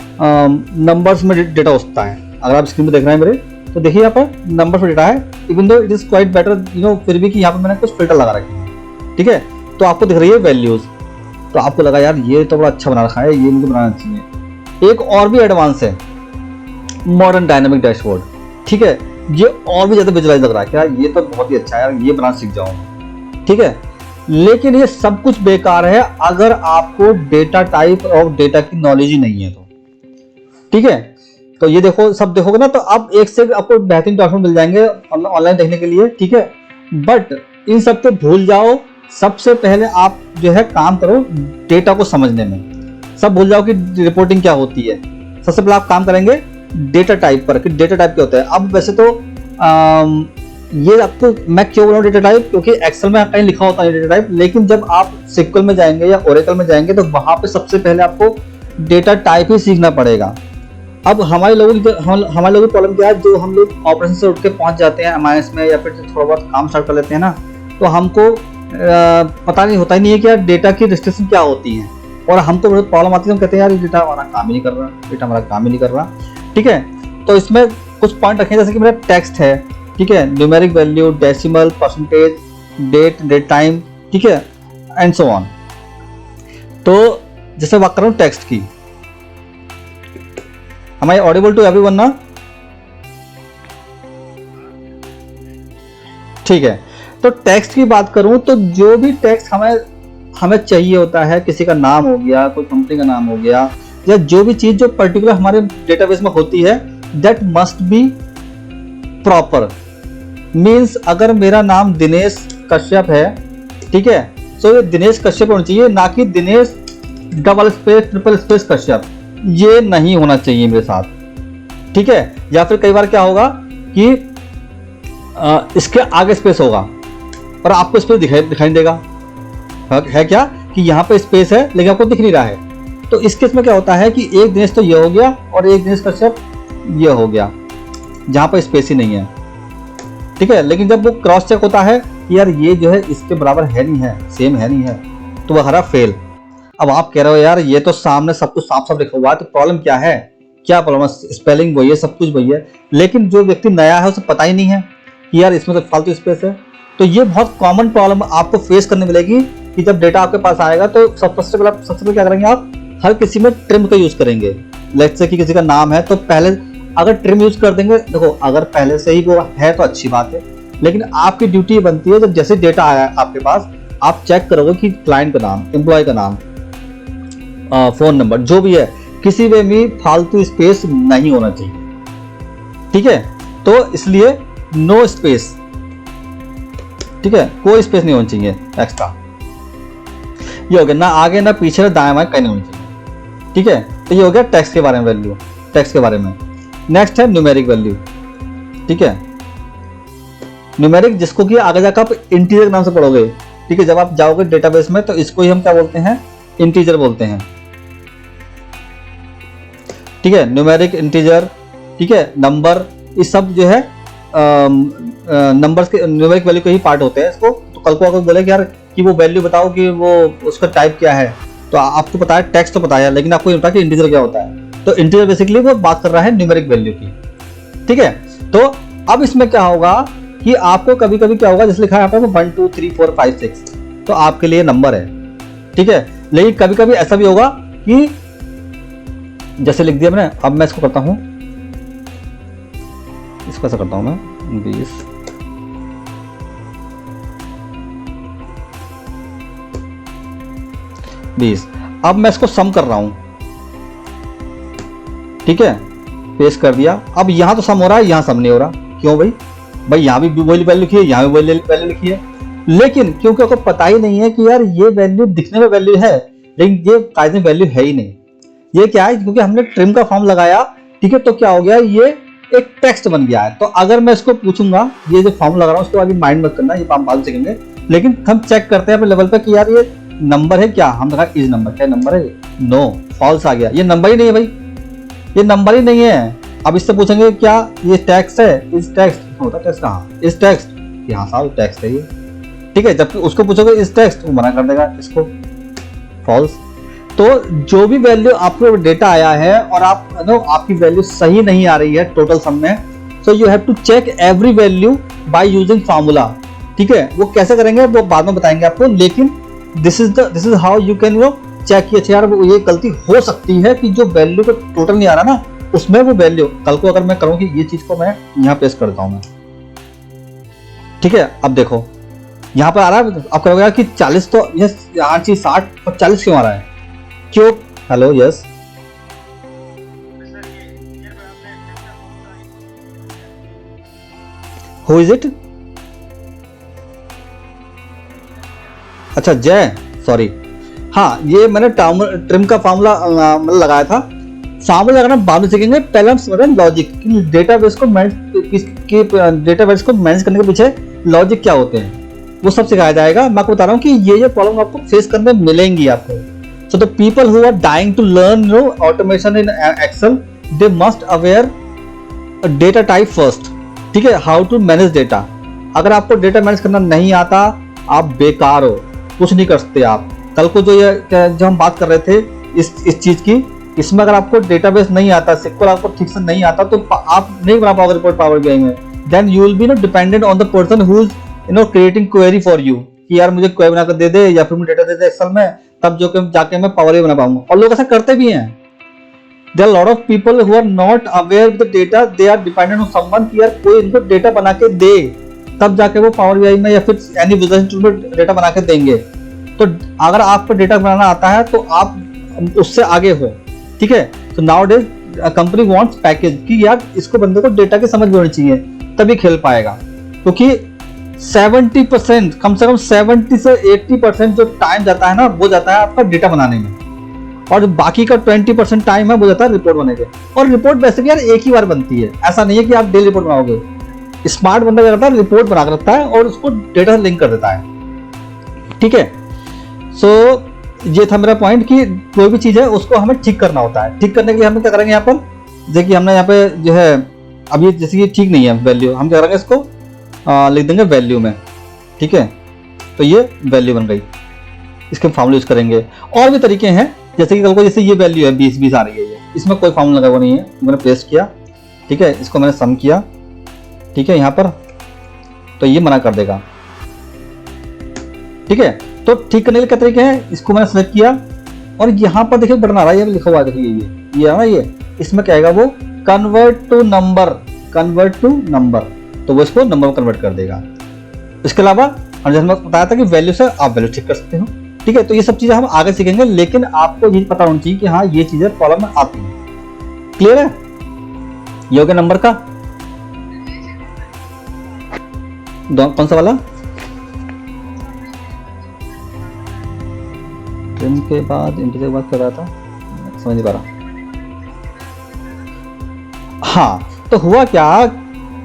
S1: नंबर्स में डेटा हो सकता है। अगर आप स्क्रीन पे देख रहे हैं मेरे, तो देखिए यहाँ पर नंबर पे डेटा है, even though it is quite better फिर भी कि यहाँ पर मैंने कुछ फिल्टर लगा रखे हैं। ठीक है, तो आपको दिख रही है वैल्यूज, तो आपको लगा यार ये तो बड़ा अच्छा बना रखा है, ये मुझे बनाना चाहिए। एक और भी एडवांस है, मॉडर्न डायनामिक डैशबोर्ड। ठीक है, ये और भी ज्यादा विजुअलाइज लग रहा है, क्या ये तो बहुत ही अच्छा है यार, ये बनाना सीख जाऊँ। ठीक है, लेकिन ये सब कुछ बेकार है अगर आपको डेटा टाइप और डेटा की नॉलेज ही नहीं है तो। ठीक है, तो ये देखो, सब देखोगे ना तो आप एक से आपको बेहतरीन डॉक्यूमेंट मिल जाएंगे ऑनलाइन देखने के लिए। ठीक है, बट इन सब को भूल जाओ। सबसे पहले आप जो है काम करो डेटा को समझने में, सब भूल जाओ कि रिपोर्टिंग क्या होती है। सबसे पहले आप काम करेंगे डेटा टाइप पर कि डेटा टाइप क्या होता है। अब वैसे तो ये आपको मैं क्यों बोल रहा हूँ डेटा टाइप, क्योंकि एक्सेल में कहीं लिखा होता है डेटा टाइप, लेकिन जब आप सिक्वल में जाएंगे या ओरेकल में जाएंगे तो वहां पे सबसे पहले आपको डेटा टाइप ही सीखना पड़ेगा। अब हमारे लोगों की प्रॉब्लम क्या है, जो हम लोग ऑपरेशन से उठ के पहुंच जाते हैं एमआईएस में या फिर थोड़ा बहुत काम स्टार्ट कर लेते हैं ना, तो हमको पता नहीं होता ही नहीं है कि यार डेटा की रिस्ट्रिक्शन क्या होती है, और हमको बहुत प्रॉब्लम आती है। हम कहते हैं यार डेटा हमारा काम ही नहीं कर रहा, डेटा हमारा काम ही नहीं कर रहा। ठीक है, तो इसमें कुछ पॉइंट रखें, जैसे कि मेरा टेक्स्ट है, ठीक है, numeric value, decimal, percentage, date time, ठीक है, एंड सो ऑन। तो जैसे बात कर रहा हूँ टेक्स्ट की, Am I audible to everyone ना? ठीक है, तो टेक्स्ट की बात करूं तो जो भी टेक्स्ट हमें चाहिए होता है, किसी का नाम हो गया, कोई कंपनी का नाम हो गया, या जो भी चीज जो पर्टिकुलर हमारे डेटाबेस में होती है, that must be proper. Means अगर मेरा नाम दिनेश कश्यप है, ठीक है, तो ये दिनेश कश्यप होना चाहिए, ना कि Dinesh double space triple space Kashyap. ये नहीं होना चाहिए मेरे साथ। ठीक है, या फिर कई बार क्या होगा कि इसके आगे स्पेस होगा और आपको स्पेस दिखाई देगा, है क्या कि यहाँ पे स्पेस है लेकिन आपको दिख नहीं रहा है। तो इस केस में क्या होता है कि एक दिनेश तो ये हो गया और एक दिनेश कश्यप ये हो गया, जहाँ पर स्पेस ही नहीं है। ठीक है, लेकिन जब वो क्रॉस चेक होता है कि यार ये जो है इसके बराबर है नहीं है, सेम है नहीं है, तो वह हरा फेल। अब आप कह रहे हो यार ये तो सामने सब कुछ साफ साफ लिखा हुआ है, तो प्रॉब्लम क्या है? क्या प्रॉब्लम है? स्पेलिंग वही है, सब कुछ वही है, लेकिन जो व्यक्ति नया है उसे पता ही नहीं है कि यार इसमें तो फालतू स्पेस है। तो ये बहुत कॉमन प्रॉब्लम आपको फेस करने मिलेगी कि जब डेटा आपके पास आएगा तो सबसे पहले क्या करेंगे आप, हर किसी में ट्रिम का यूज करेंगे। लेट्स से कि किसी का नाम है तो पहले अगर ट्रिम यूज कर देंगे, देखो अगर पहले से ही वो है तो अच्छी बात है, लेकिन आपकी ड्यूटी बनती है जब जैसे डेटा आया आपके पास, आप चेक करोगे कि क्लाइंट का नाम, एम्प्लॉय का नाम, फोन नंबर, जो भी है, किसी में भी फालतू स्पेस नहीं होना चाहिए। ठीक है, तो इसलिए नो स्पेस, ठीक है, कोई स्पेस नहीं होनी चाहिए एक्स्ट्रा। ये हो गया, ना आगे ना पीछे ना दाएं बाएं कहीं नहीं होनी चाहिए। ठीक है, तो ये हो गया टेक्स्ट के बारे में, वैल्यू टेक्स्ट के बारे में। नेक्स्ट है न्यूमेरिक वैल्यू। ठीक है, न्यूमेरिक जिसको कि आगे जाकर आप इंटीजर के नाम से पढ़ोगे। ठीक है, जब आप जाओगे डेटाबेस में तो इसको ही हम क्या बोलते हैं, इंटीजर बोलते हैं। ठीक है, न्यूमेरिक, इंटीजर, ठीक है, नंबर, ये सब जो है नंबर्स के न्यूमेरिक वैल्यू के ही पार्ट होते हैं। इसको तो कल को अगर बोले कि यार कि वो वैल्यू बताओ कि वो उसका टाइप क्या है, तो आपको पता है टेक्स्ट तो पता है, लेकिन आपको ये पता है कि इंटीजर क्या होता है। तो इंटीजर बेसिकली वो बात कर रहा है न्यूमेरिक वैल्यू की। ठीक है, तो अब इसमें क्या होगा कि आपको कभी कभी क्या होगा, जैसे लिखा है यहाँ पे 1 2 3 4 5 6, तो आपके लिए नंबर है। ठीक है, लेकिन कभी कभी ऐसा भी होगा कि जैसे लिख दिया मैंने, अब मैं इसको करता हूं, इसको ऐसा करता हूं मैं 20। अब मैं इसको सम कर रहा हूं। ठीक है, पेस्ट कर दिया। अब यहां तो सम हो रहा है, यहां सम नहीं हो रहा। क्यों भाई यहां भी वही वैल्यू लिखी है, यहां भी वही वैल्यू लिखी है, लेकिन क्योंकि आपको पता ही नहीं है कि यार ये वैल्यू दिखने में वैल्यू है लेकिन ये कायदे में वैल्यू है ही नहीं। ये क्या है, क्योंकि हमने ट्रिम का फॉर्म लगाया। ठीक है, तो क्या हो गया, ये एक टेक्स्ट बन गया है। तो अगर मैं इसको पूछूंगा, ये जो फॉर्म लगा रहा हूँ उसको आगे माइंड मत करना, ये हम बाद में सीखेंगे, लेकिन हम चेक करते हैं अपने लेवल पे कि यार ये नंबर है क्या। हम लगा इज नंबर, क्या नंबर है? नो, फॉल्स आ गया, ये नंबर ही नहीं है भाई, ये नंबर ही नहीं है। अब इससे पूछेंगे क्या ये टेक्स्ट है, इस टेक्स्ट होता टेक्स्ट कहाँ, इस टेक्स्ट यहाँ साहब टेक्स्ट है ये। ठीक है, जबकि उसको पूछोगे इस टेक्स्ट, वो मना कर देगा इसको फॉल्स। तो जो भी वैल्यू आपको डेटा आया है और आप आपकी वैल्यू सही नहीं आ रही है टोटल सम में, so you have to check every value by using formula. ठीक है, वो कैसे करेंगे वो बाद में बताएंगे आपको, लेकिन this is how you can check कि अच्छा यार वो ये गलती हो सकती है कि जो वैल्यू को टोटल नहीं आ रहा ना उसमें वो वैल्यू, कल को अगर मैं करूँ कि ये चीज को मैं यहाँ पेस्ट करता हूँ मैं, ठीक है, अब देखो यहाँ पर आ रहा है, अब कहोगे कि 40 तो यस यहाँ चीज 60 और 40 क्यों आ रहा है, क्यों? Hello yes, who is it? अच्छा जय, सॉरी, हाँ ये मैंने ट्रिम का फार्मूला मतलब लगाया था। फार्मूला लगाना बाद में सीखेंगे, पहले हम समझ लॉजिक, डेटाबेस को डेटाबेस को मैनेज करने के पीछे लॉजिक क्या होते हैं वो सब सिखाया जाएगा। मैं आपको बता रहा हूँ कि ये प्रॉब्लम आपको फेस करने मिलेंगी आपको। So the people who are dying to learn automation in Excel, they must aware data type first. ठीक है, हाउ टू मैनेज डेटा। अगर आपको डेटा मैनेज करना नहीं आता आप बेकार हो, कुछ नहीं कर सकते आप। कल को जो हम बात कर रहे थे इस चीज की, इसमें अगर आपको डेटाबेस नहीं आता, सिक्वल आपको ठीक से नहीं आता तो आप नहीं बना पाओगे रिपोर्ट पावर बीआई में। Then you will be dependent on the person who is creating query for you, कि यार मुझे क्वेरी बनाकर दे दे या फिर मुझे डेटा दे दे एक्सेल में, तब जाके मैं पावर बीआई बना पाऊंगा। और लोग ऐसा करते भी हैं। There are a lot of people who are not aware of the data, they are dependent on someone कि यार कोई इनको डेटा बना के दे, तब जाके वो पावर बीआई में या फिर एनी बिजनेस टूल में डेटा बना के देंगे। तो अगर आपको डेटा बनाना आता है तो आप उससे आगे हो। ठीक है, तो now days company wants package कि यार इसको बंदे को डेटा की समझ भी होनी चाहिए तभी खेल पाएगा, क्योंकि 70% कम से कम 70 से 80% जो टाइम जाता है ना वो जाता है आपका डेटा बनाने में, और बाकी का 20% टाइम है वो जाता है रिपोर्ट बनाने के। और रिपोर्ट वैसे भी यार एक ही बार बनती है, ऐसा नहीं है कि आप डेली रिपोर्ट बनाओगे। स्मार्ट बंदा क्या करता है, रिपोर्ट बना कर रखता है और उसको डेटा से लिंक कर देता है। ठीक है, सो ये था मेरा पॉइंट कि कोई भी चीज है उसको हमें ठीक करना होता है। ठीक करने के लिए हम क्या करेंगे, यहाँ पर देखिए हमने यहाँ पे जो है अब ये जैसे ये ठीक नहीं है वैल्यू, हम क्या करेंगे इसको लिख देंगे वैल्यू में। ठीक है, तो ये वैल्यू बन गई, इसके फॉर्मूले यूज करेंगे। और भी तरीके हैं, जैसे कि कल को जैसे ये वैल्यू है 20 आ रही है, इसमें कोई फॉर्मूला लगा हुआ नहीं है, मैंने पेस्ट किया। ठीक है, इसको मैंने सम किया। ठीक है, यहाँ पर तो ये मना कर देगा। ठीक है, तो ठीक करने के क्या तरीके हैं, इसको मैंने सेलेक्ट किया और यहाँ पर देखिए बटन आ रहा है, ये लिखा हुआ है, देखिए ये है ना, ये इसमें क्या आएगा वो कन्वर्ट टू नंबर, तो वो इसको नंबर में कन्वर्ट कर देगा। इसके अलावा हम जैसे मैं बताया था कि वैल्यू से आप वैल्यू ठीक कर सकते हो। ठीक है, तो ये सब चीजें हम आगे सीखेंगे, लेकिन आपको ये पता होना चाहिए कि हाँ ये चीजें प्रॉब्लम में आती हैं। क्लियर है? ये हो गया नंबर का। कौन सा वाला? ट्रिम के बाद इंटीजर के बाद कर रहा था, समझ नहीं पा रहा। हाँ, तो हुआ क्या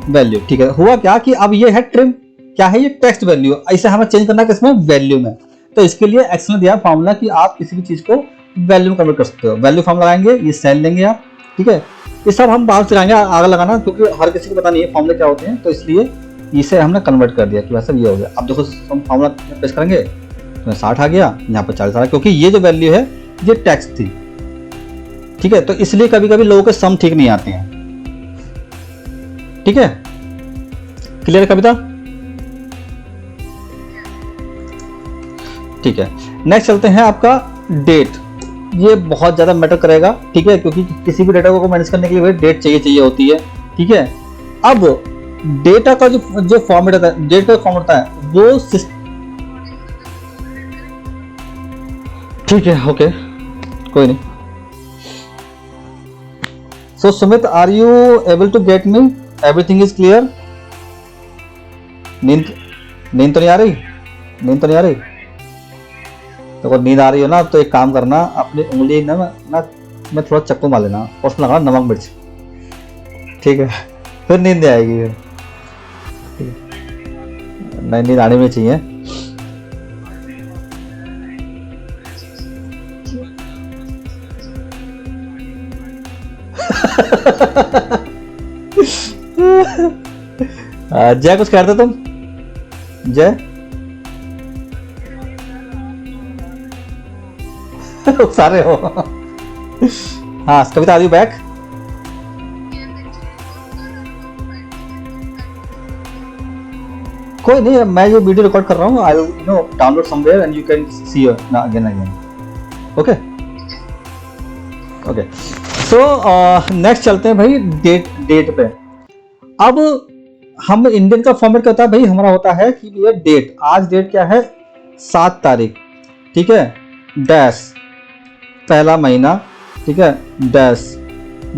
S1: वैल्यू, ठीक है, हुआ क्या कि अब ये है ट्रिम, क्या है ये टेक्स्ट वैल्यू, इसे हमें चेंज करना है किसमें, वैल्यू में। तो इसके लिए एक्सेल ने दिया फार्मूला कि आप किसी भी चीज को वैल्यू में कन्वर्ट कर सकते हो। वैल्यू फार्मूला लगाएंगे, ये सेल लेंगे आप। ठीक है, ये सब हम बाहर सिखाएंगे आगे लगाना, क्योंकि हर किसी को पता नहीं है फार्मूले क्या होते हैं, तो इसलिए इसे हमने कन्वर्ट कर दिया कि वैसे ये हो गया। अब देखो हम फार्मूला पेस्ट करेंगे, 60 आ गया, यहाँ पर 40 आ गया, क्योंकि ये जो वैल्यू है ये टेक्स्ट थी। ठीक है, तो इसलिए कभी कभी लोगों के सम ठीक नहीं आते हैं। ठीक है, क्लियर कविता? ठीक है, नेक्स्ट चलते हैं आपका डेट। ये बहुत ज्यादा मैटर करेगा। ठीक है, क्योंकि किसी भी डेटा को मैनेज करने के लिए डेट चाहिए होती है। ठीक है, अब डेटा का जो फॉर्मेट होता है, डेट का फॉर्मेट होता है वो ठीक है, ओके, कोई नहीं। So Sumit, are you able to get me? Everything is clear? नींद तो नहीं आ रही? नींद तो नहीं आ रही? तो अगर नींद आ रही हो ना तो एक काम करना, अपनी उंगली ना मैं थोड़ा चक्कू मार लेना और उसमें लगाना नमक मिर्च। ठीक है, फिर नींद नहीं आएगी। नहीं, नींद आने में चाहिए। जय कुछ कह रहे थे तुम? जय सारे हो। हाँ कविता, आर यू बैक? कोई नहीं, मैं ये वीडियो रिकॉर्ड कर रहा हूँ, I will download somewhere and you can see again again. Okay okay, so next चलते हैं भाई डेट पे। अब हम इंडियन का फॉर्मेट क्या होता है भाई, हमारा होता है कि ये डेट, आज डेट क्या है 7 तारीख, ठीक है, डैश पहला महीना, ठीक है, डैश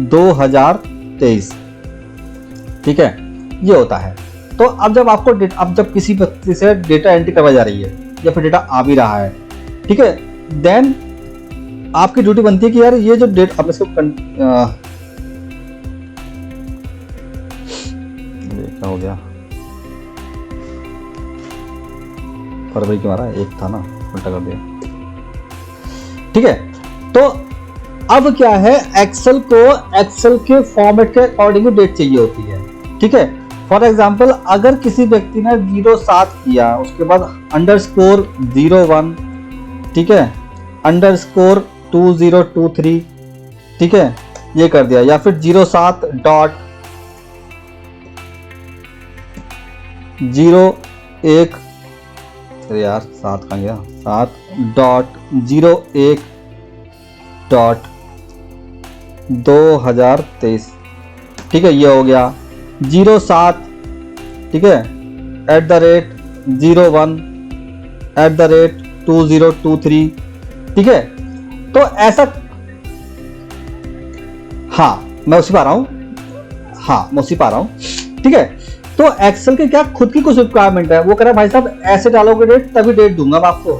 S1: 2023, ठीक है, ये होता है। तो अब जब आपको अब जब किसी व्यक्ति से डेटा एंट्री करवाई जा रही है या फिर डेटा आ भी रहा है, ठीक है, देन आपकी ड्यूटी बनती है कि यार ये जो डेट, अब इसको क्या हो गया, फरवरी क्यों आ रहा है, एक था ना, उल्टा कर दिया, ठीक है। तो अब क्या है, एक्सेल के फॉर्मेट के अकॉर्डिंग डेट चाहिए होती है, ठीक है। फॉर एग्जाम्पल अगर किसी व्यक्ति ने 07 किया, उसके बाद _01, ठीक है, _2023, ठीक है, ये कर दिया, या फिर 07 डॉट 01, अरे यार 7 कहाँ गया, 7.01.2023, ठीक है, ये हो गया 07, ठीक है, @01@2023, ठीक है। तो ऐसा, हाँ मैं उसी पा रहा हूं, ठीक है। तो एक्सेल के क्या खुद की कुछ रिक्वायरमेंट है, वो कह रहा है भाई साहब ऐसे डालोगे डेट तभी डेट दूंगा मैं आपको,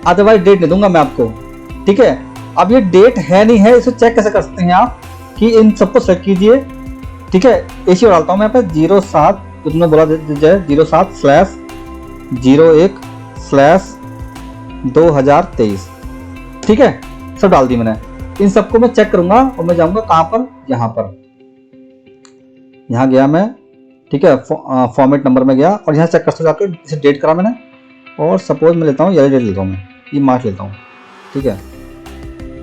S1: अदरवाइज डेट नहीं दूंगा मैं आपको, ठीक है। अब ये डेट है नहीं है, इसे चेक कैसे कर सकते हैं आप, कि इन सबको सेलेक्ट कीजिए, ठीक है, इसी डालता हूं मैं यहाँ पे 07, तो तुमने बोला 07/01/2023, ठीक है, सब डाल दी मैंने। इन सबको मैं चेक करूंगा और मैं जाऊंगा कहां पर, यहाँ गया मैं, ठीक है, फॉर्मेट नंबर में गया और यहाँ चेक कर सकते जाके इसे डेट करा मैंने, और सपोज मैं लेता हूँ ये डेट लेता हूँ, मैं ये मार्च लेता हूँ, ठीक है।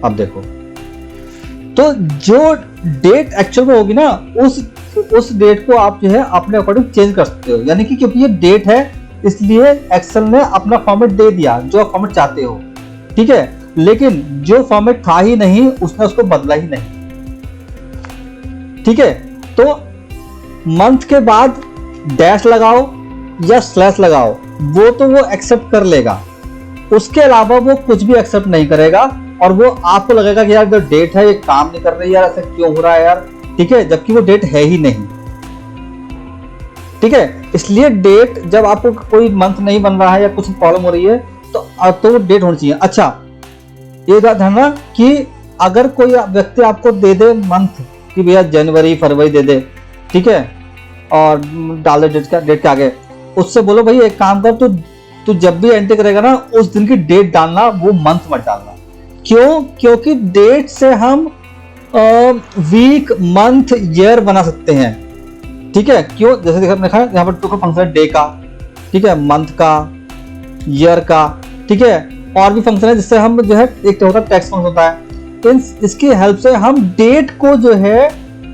S1: अब देखो, तो जो डेट एक्चुअल में होगी ना, उस डेट को आप जो है अपने अकॉर्डिंग चेंज कर सकते हो, यानी कि क्योंकि ये डेट है इसलिए एक्सेल ने अपना फॉर्मेट दे दिया जो आप फॉर्मेट चाहते हो, ठीक है। लेकिन जो फॉर्मेट था ही नहीं उसने उसको बदला ही नहीं, ठीक है। तो मंथ के बाद डैश लगाओ या स्लैश लगाओ, वो तो वो एक्सेप्ट कर लेगा, उसके अलावा वो कुछ भी एक्सेप्ट नहीं करेगा, और वो आपको लगेगा कि यार जो डेट है ये काम नहीं कर रही यार, ऐसा क्यों हो रहा है यार, ठीक है, जबकि वो डेट है ही नहीं, ठीक है। इसलिए डेट जब आपको कोई मंथ नहीं बन रहा है या कुछ प्रॉब्लम हो रही है तो डेट होनी चाहिए। अच्छा ये बात है ना कि अगर कोई व्यक्ति आपको दे दे मंथ कि भैया जनवरी फरवरी दे दे, ठीक है, और डाल दे डेट के आगे, उससे बोलो भाई एक काम कर, तू जब भी एंट्री करेगा ना उस दिन की डेट डालना, वो मंथ मत डालना। क्यों? क्योंकि डेट से हम वीक मंथ ईयर बना सकते हैं, ठीक है। क्यों? जैसे देखा यहाँ पर टू का फंक्शन है डे का, ठीक है, मंथ का, ईयर का, ठीक है, और भी फंक्शन है जिससे हम जो है, एक तो होता है टेक्स्ट फंक्शन होता है, इसकी हेल्प से हम डेट को जो है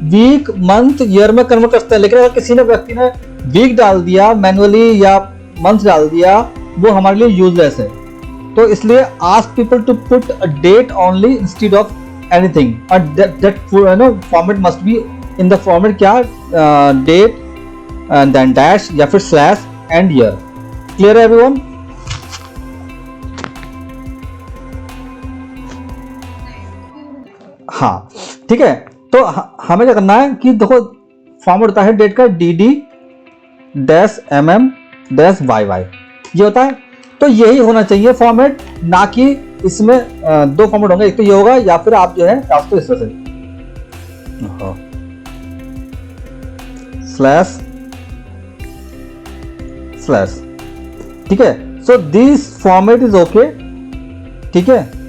S1: वीक मंथ ईयर में कन्वर्ट करते हैं। लेकिन अगर किसी ने व्यक्ति ने वीक डाल दिया मैनुअली या मंथ डाल दिया, वो हमारे लिए यूजलेस है। तो इसलिए ask people to put a date only instead of anything, और that format must be in the format क्या, डेट देन डैश या फिर स्लैश एंड ईयर। क्लियर है एवरीवन? हाँ ठीक है। तो हमें क्या करना है कि देखो फॉर्मेट होता है डेट का DD-MM-YY, ये होता है। तो यही होना चाहिए फॉर्मेट, ना कि इसमें दो फॉर्मेट होंगे, एक तो ये होगा या फिर आप जो है तो इस तरह से स्लैश स्लैश, ठीक है। So this format is okay, ठीक है,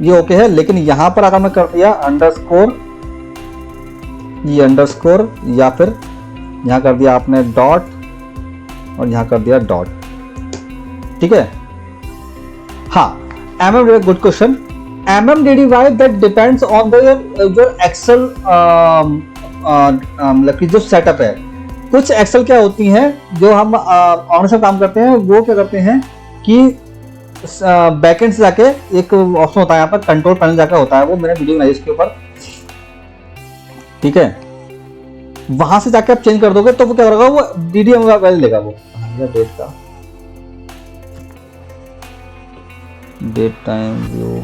S1: ये ओके है। लेकिन यहां पर अगर मैं कर दिया अंडरस्कोर, ये अंडरस्कोर, या फिर यहां कर दिया आपने डॉट और यहां कर दिया डॉट, ठीक है। हाँ, good question. MMDDY that depends on the जो एक्सेल मतलब कि जो सेटअप है। कुछ एक्सेल क्या होती हैं जो हम ऑन से काम करते हैं, वो क्या करते हैं कि बैकएंड से जाके एक ऑप्शन होता है यहाँ पर कंट्रोल पैनल जाकर होता है, वो मैंने वीडियो बनाई इसके ऊपर, ठीक है। वहां से जाके आप चेंज कर दोगे तो वो क्या करेगा, वो DDM वैल्यू लेगा, वो डेट का date time view,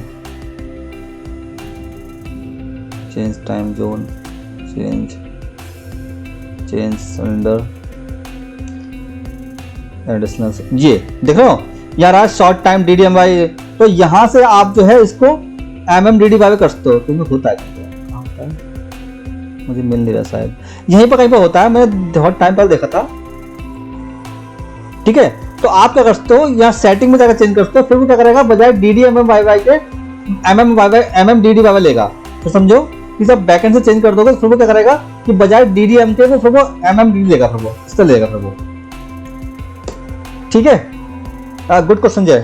S1: change time zone, change calendar, additional, ये देख रहे हो यार आज शॉर्ट टाइम DDMY। तो यहां से आप जो है इसको MMDDY कर सकते हो। तुम्हें होता है मुझे मिल नहीं रहा शायद, यहीं पर कहीं पर होता है, मैंने बहुत टाइम पहले देखा था, ठीक है। तो आप क्या कर सकते हो, यहाँ सेटिंग में जाकर चेंज कर सकते हो, फिर वो क्या करेगा बजाय DDMY के MMDDY लेगा। तो समझो कि जब बैकएंड से चेंज कर दोगे फिर वो क्या करेगा कि बजाय DDM के फिर वो MMD लेगा, फिर वो इस तरह लेगा फिर वो, ठीक है। गुड क्वेश्चन जय।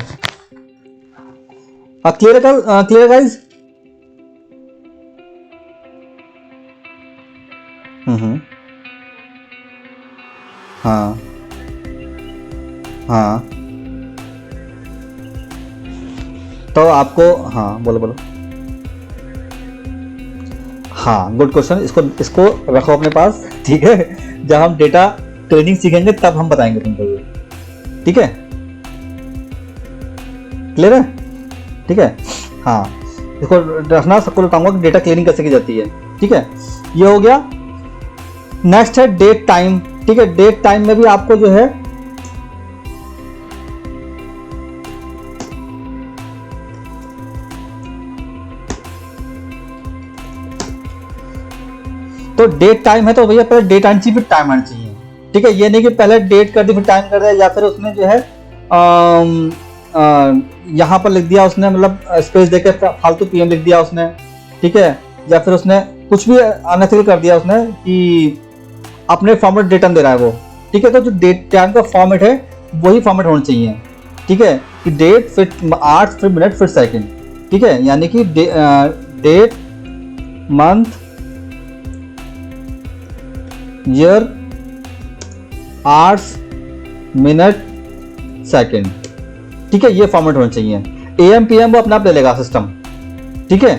S1: Clear guys? हाँ हाँ, तो आपको, हाँ बोलो। हाँ गुड क्वेश्चन, इसको रखो अपने पास, ठीक है। जब हम डेटा क्लीनिंग सीखेंगे तब हम बताएंगे तुमको ये, ठीक है। क्लियर है? ठीक है। हाँ, इसको रखना, सबको बताऊंगा कि डेटा क्लीनिंग कैसे की जाती है, ठीक है। ये हो गया। नेक्स्ट है डेट टाइम, ठीक है। डेट टाइम में भी आपको जो है तो डेट टाइम है तो भैया पहले डेट आनी चाहिए फिर टाइम आना चाहिए, ठीक है। ये नहीं कि पहले डेट कर दी फिर टाइम कर दिया, या फिर उसने जो है यहाँ पर लिख दिया उसने, मतलब स्पेस देके फालतू PM लिख दिया उसने, ठीक है। या फिर उसने कुछ भी अनएथिकल कर दिया उसने कि अपने फॉर्मेट डेटा दे रहा है वो, ठीक है। तो जो डेट टाइम का फॉर्मेट है वही फॉर्मेट होना चाहिए, ठीक है। कि डेट फिर आवर्स फिर मिनट फिर सेकंड, ठीक है। यानी कि date month year hours minute second, ठीक है। ये फॉर्मेट होना चाहिए। AM PM वो अपना आप ले लेगा सिस्टम, ठीक है।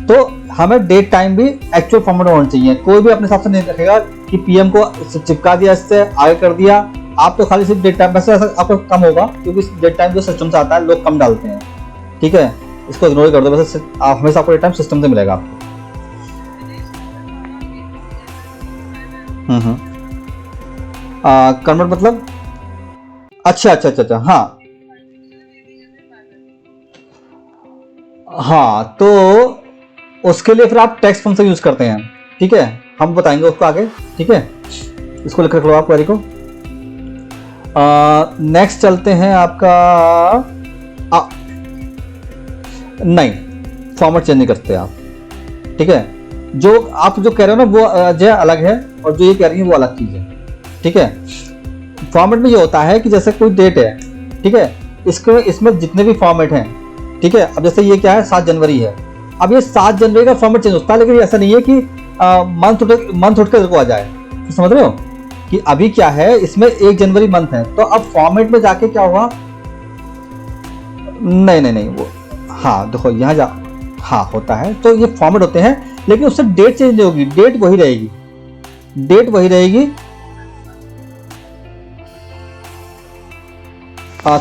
S1: तो हमें डेट टाइम भी एक्चुअल फॉर्मेट होना चाहिए, कोई भी अपने हिसाब से नहीं रखेगा कि PM को चिपका दिया, इससे आगे कर दिया। आप तो खाली सिर्फ डेट टाइम, वैसे आपको कम होगा क्योंकि डेट टाइम जो सिस्टम से आता है लोग कम डालते हैं, ठीक है। इसको इग्नोर कर दो, वैसे हमेशा आपको डेट टाइम सिस्टम से मिलेगा आपको। कन्वर्ट मतलब अच्छा, हाँ तो उसके लिए फिर आप टेक्स्ट फंक्शन यूज करते हैं, ठीक है। हम बताएंगे उसको आगे, ठीक है। इसको लिख लो आप क्वेरी को। नेक्स्ट चलते हैं आपका नहीं, फॉर्मेट चेंज नहीं करते आप, ठीक है। जो आप जो कह रहे हो ना वो जो अलग है, और जो ये कह रही है वो अलग चीज है, ठीक है। फॉर्मेट में ये होता है कि जैसे कोई डेट है, ठीक है, इसमें जितने भी फॉर्मेट हैं, ठीक है। अब जैसे ये क्या है 7 जनवरी है, अब ये 7 जनवरी का फॉर्मेट चेंज होता है, लेकिन ऐसा नहीं है कि मंथ उठ के आ जाए, समझ रहे हो कि अभी क्या है, इसमें 1 जनवरी मंथ है, तो अब फॉर्मेट में जाके क्या हुआ, नहीं वो, हाँ देखो यहाँ जा, हाँ होता है, तो ये फॉर्मेट होते हैं, लेकिन उससे डेट चेंज नहीं होगी, डेट वही रहेगी।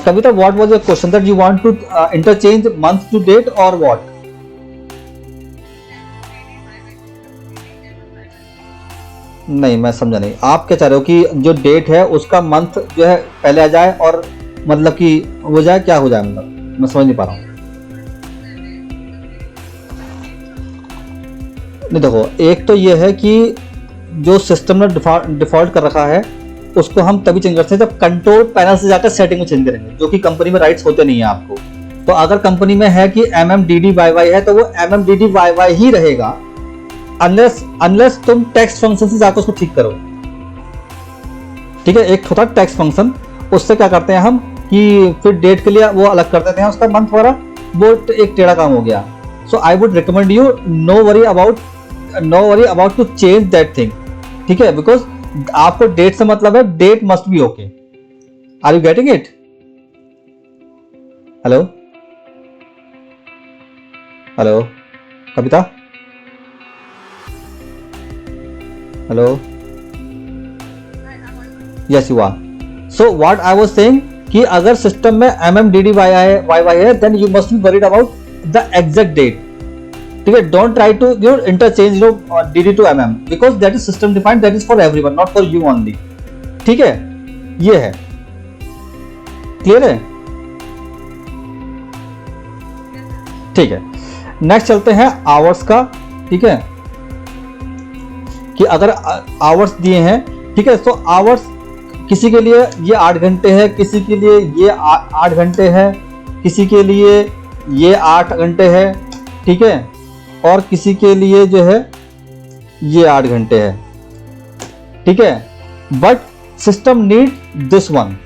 S1: Kavita, what was your question that you want to interchange month to date or what? नहीं, मैं समझा नहीं, आप क्या चाह रहे हो कि जो डेट है उसका मंथ जो है पहले आ जाए, और मतलब कि हो जाए, क्या हो जाए, मतलब मैं समझ नहीं पा रहा हूँ। नहीं देखो, एक तो ये है कि जो सिस्टम ने डिफॉल्ट कर रखा है उसको हम तभी चेंज करते हैं जब कंट्रोल पैनल से जाकर सेटिंग में चेंज करेंगे, जो कि कंपनी में राइट्स होते नहीं है आपको। तो अगर कंपनी में है कि MMDDY है तो वो MMDDY ही रहेगा, अनलेस तुम टेक्स्ट फंक्शन से जाकर उसको ठीक करो, ठीक है। एक होता है टेक्स्ट फंक्शन, उससे क्या करते हैं हम कि फिर डेट के लिए वो अलग कर देते हैं उसका मंथ वगैरह, वो एक टेढ़ा काम हो गया। So I would recommend you no worry about to change that thing, ठीक है, बिकॉज आपको डेट से मतलब है, date must be okay. Are you getting it? Hello hello Kavita, hello, yes you are. So what I was saying कि अगर system में MMDDY है then you must be worried about the exact date, ठीक है। Don't try to interchange DD to MM because that is system defined, that is for everyone, not for you only, ठीक है। ये है, clear है? ठीक है, नेक्स्ट चलते हैं आवर्स का, ठीक है, कि अगर आवर्स दिए हैं, ठीक है, तो आवर्स किसी के लिए ये 8 घंटे है, किसी के लिए ये 8 घंटे है, किसी के लिए ये 8 घंटे है, ठीक है, और किसी के लिए जो है ये 8 घंटे है, ठीक है। But system need this one,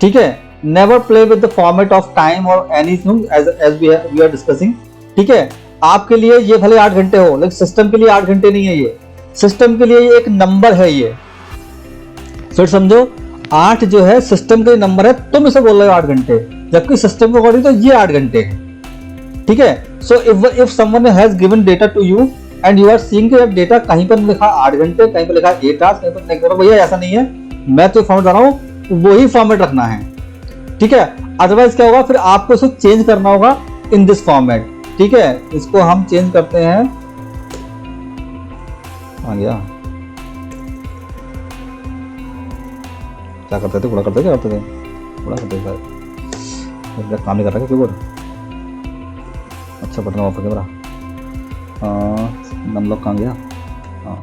S1: ठीक है। Never play with the format of time और anything as we are discussing, ठीक है। आपके लिए ये भले 8 घंटे हो, लेकिन सिस्टम के लिए 8 घंटे नहीं है, ये सिस्टम के लिए ये एक नंबर है। ये फिर समझो 8 जो है सिस्टम का नंबर है, तुम इसे बोल रहे हो 8 घंटे, जबकि सिस्टम के अकॉर्डिंग तो ये 8 घंटे है, ठीक है। So if someone has given data to you and you are seeing कि डेटा कहीं पर लिखा 8 घंटे, कहीं पर लिखा 8 आवर्स, कहीं पर नहीं, करो भैया ऐसा नहीं है, मैं तो फॉर्मेट बना रहा हूं, वही फॉर्मेट रखना है, ठीक है। अदरवाइज क्या होगा, फिर आपको इसको चेंज करना होगा इन दिस फॉर्मेट, ठीक है। इसको हम चेंज करते हैं, आ गया, क्या करते थे, बड़ा करते थे, क्या करते थे, बड़ा करते थे, काम नहीं कर रहा कीबोर्ड, अच्छा बटन ऑफ हो गया मेरा, नम लॉक कहाँ गया, हाँ,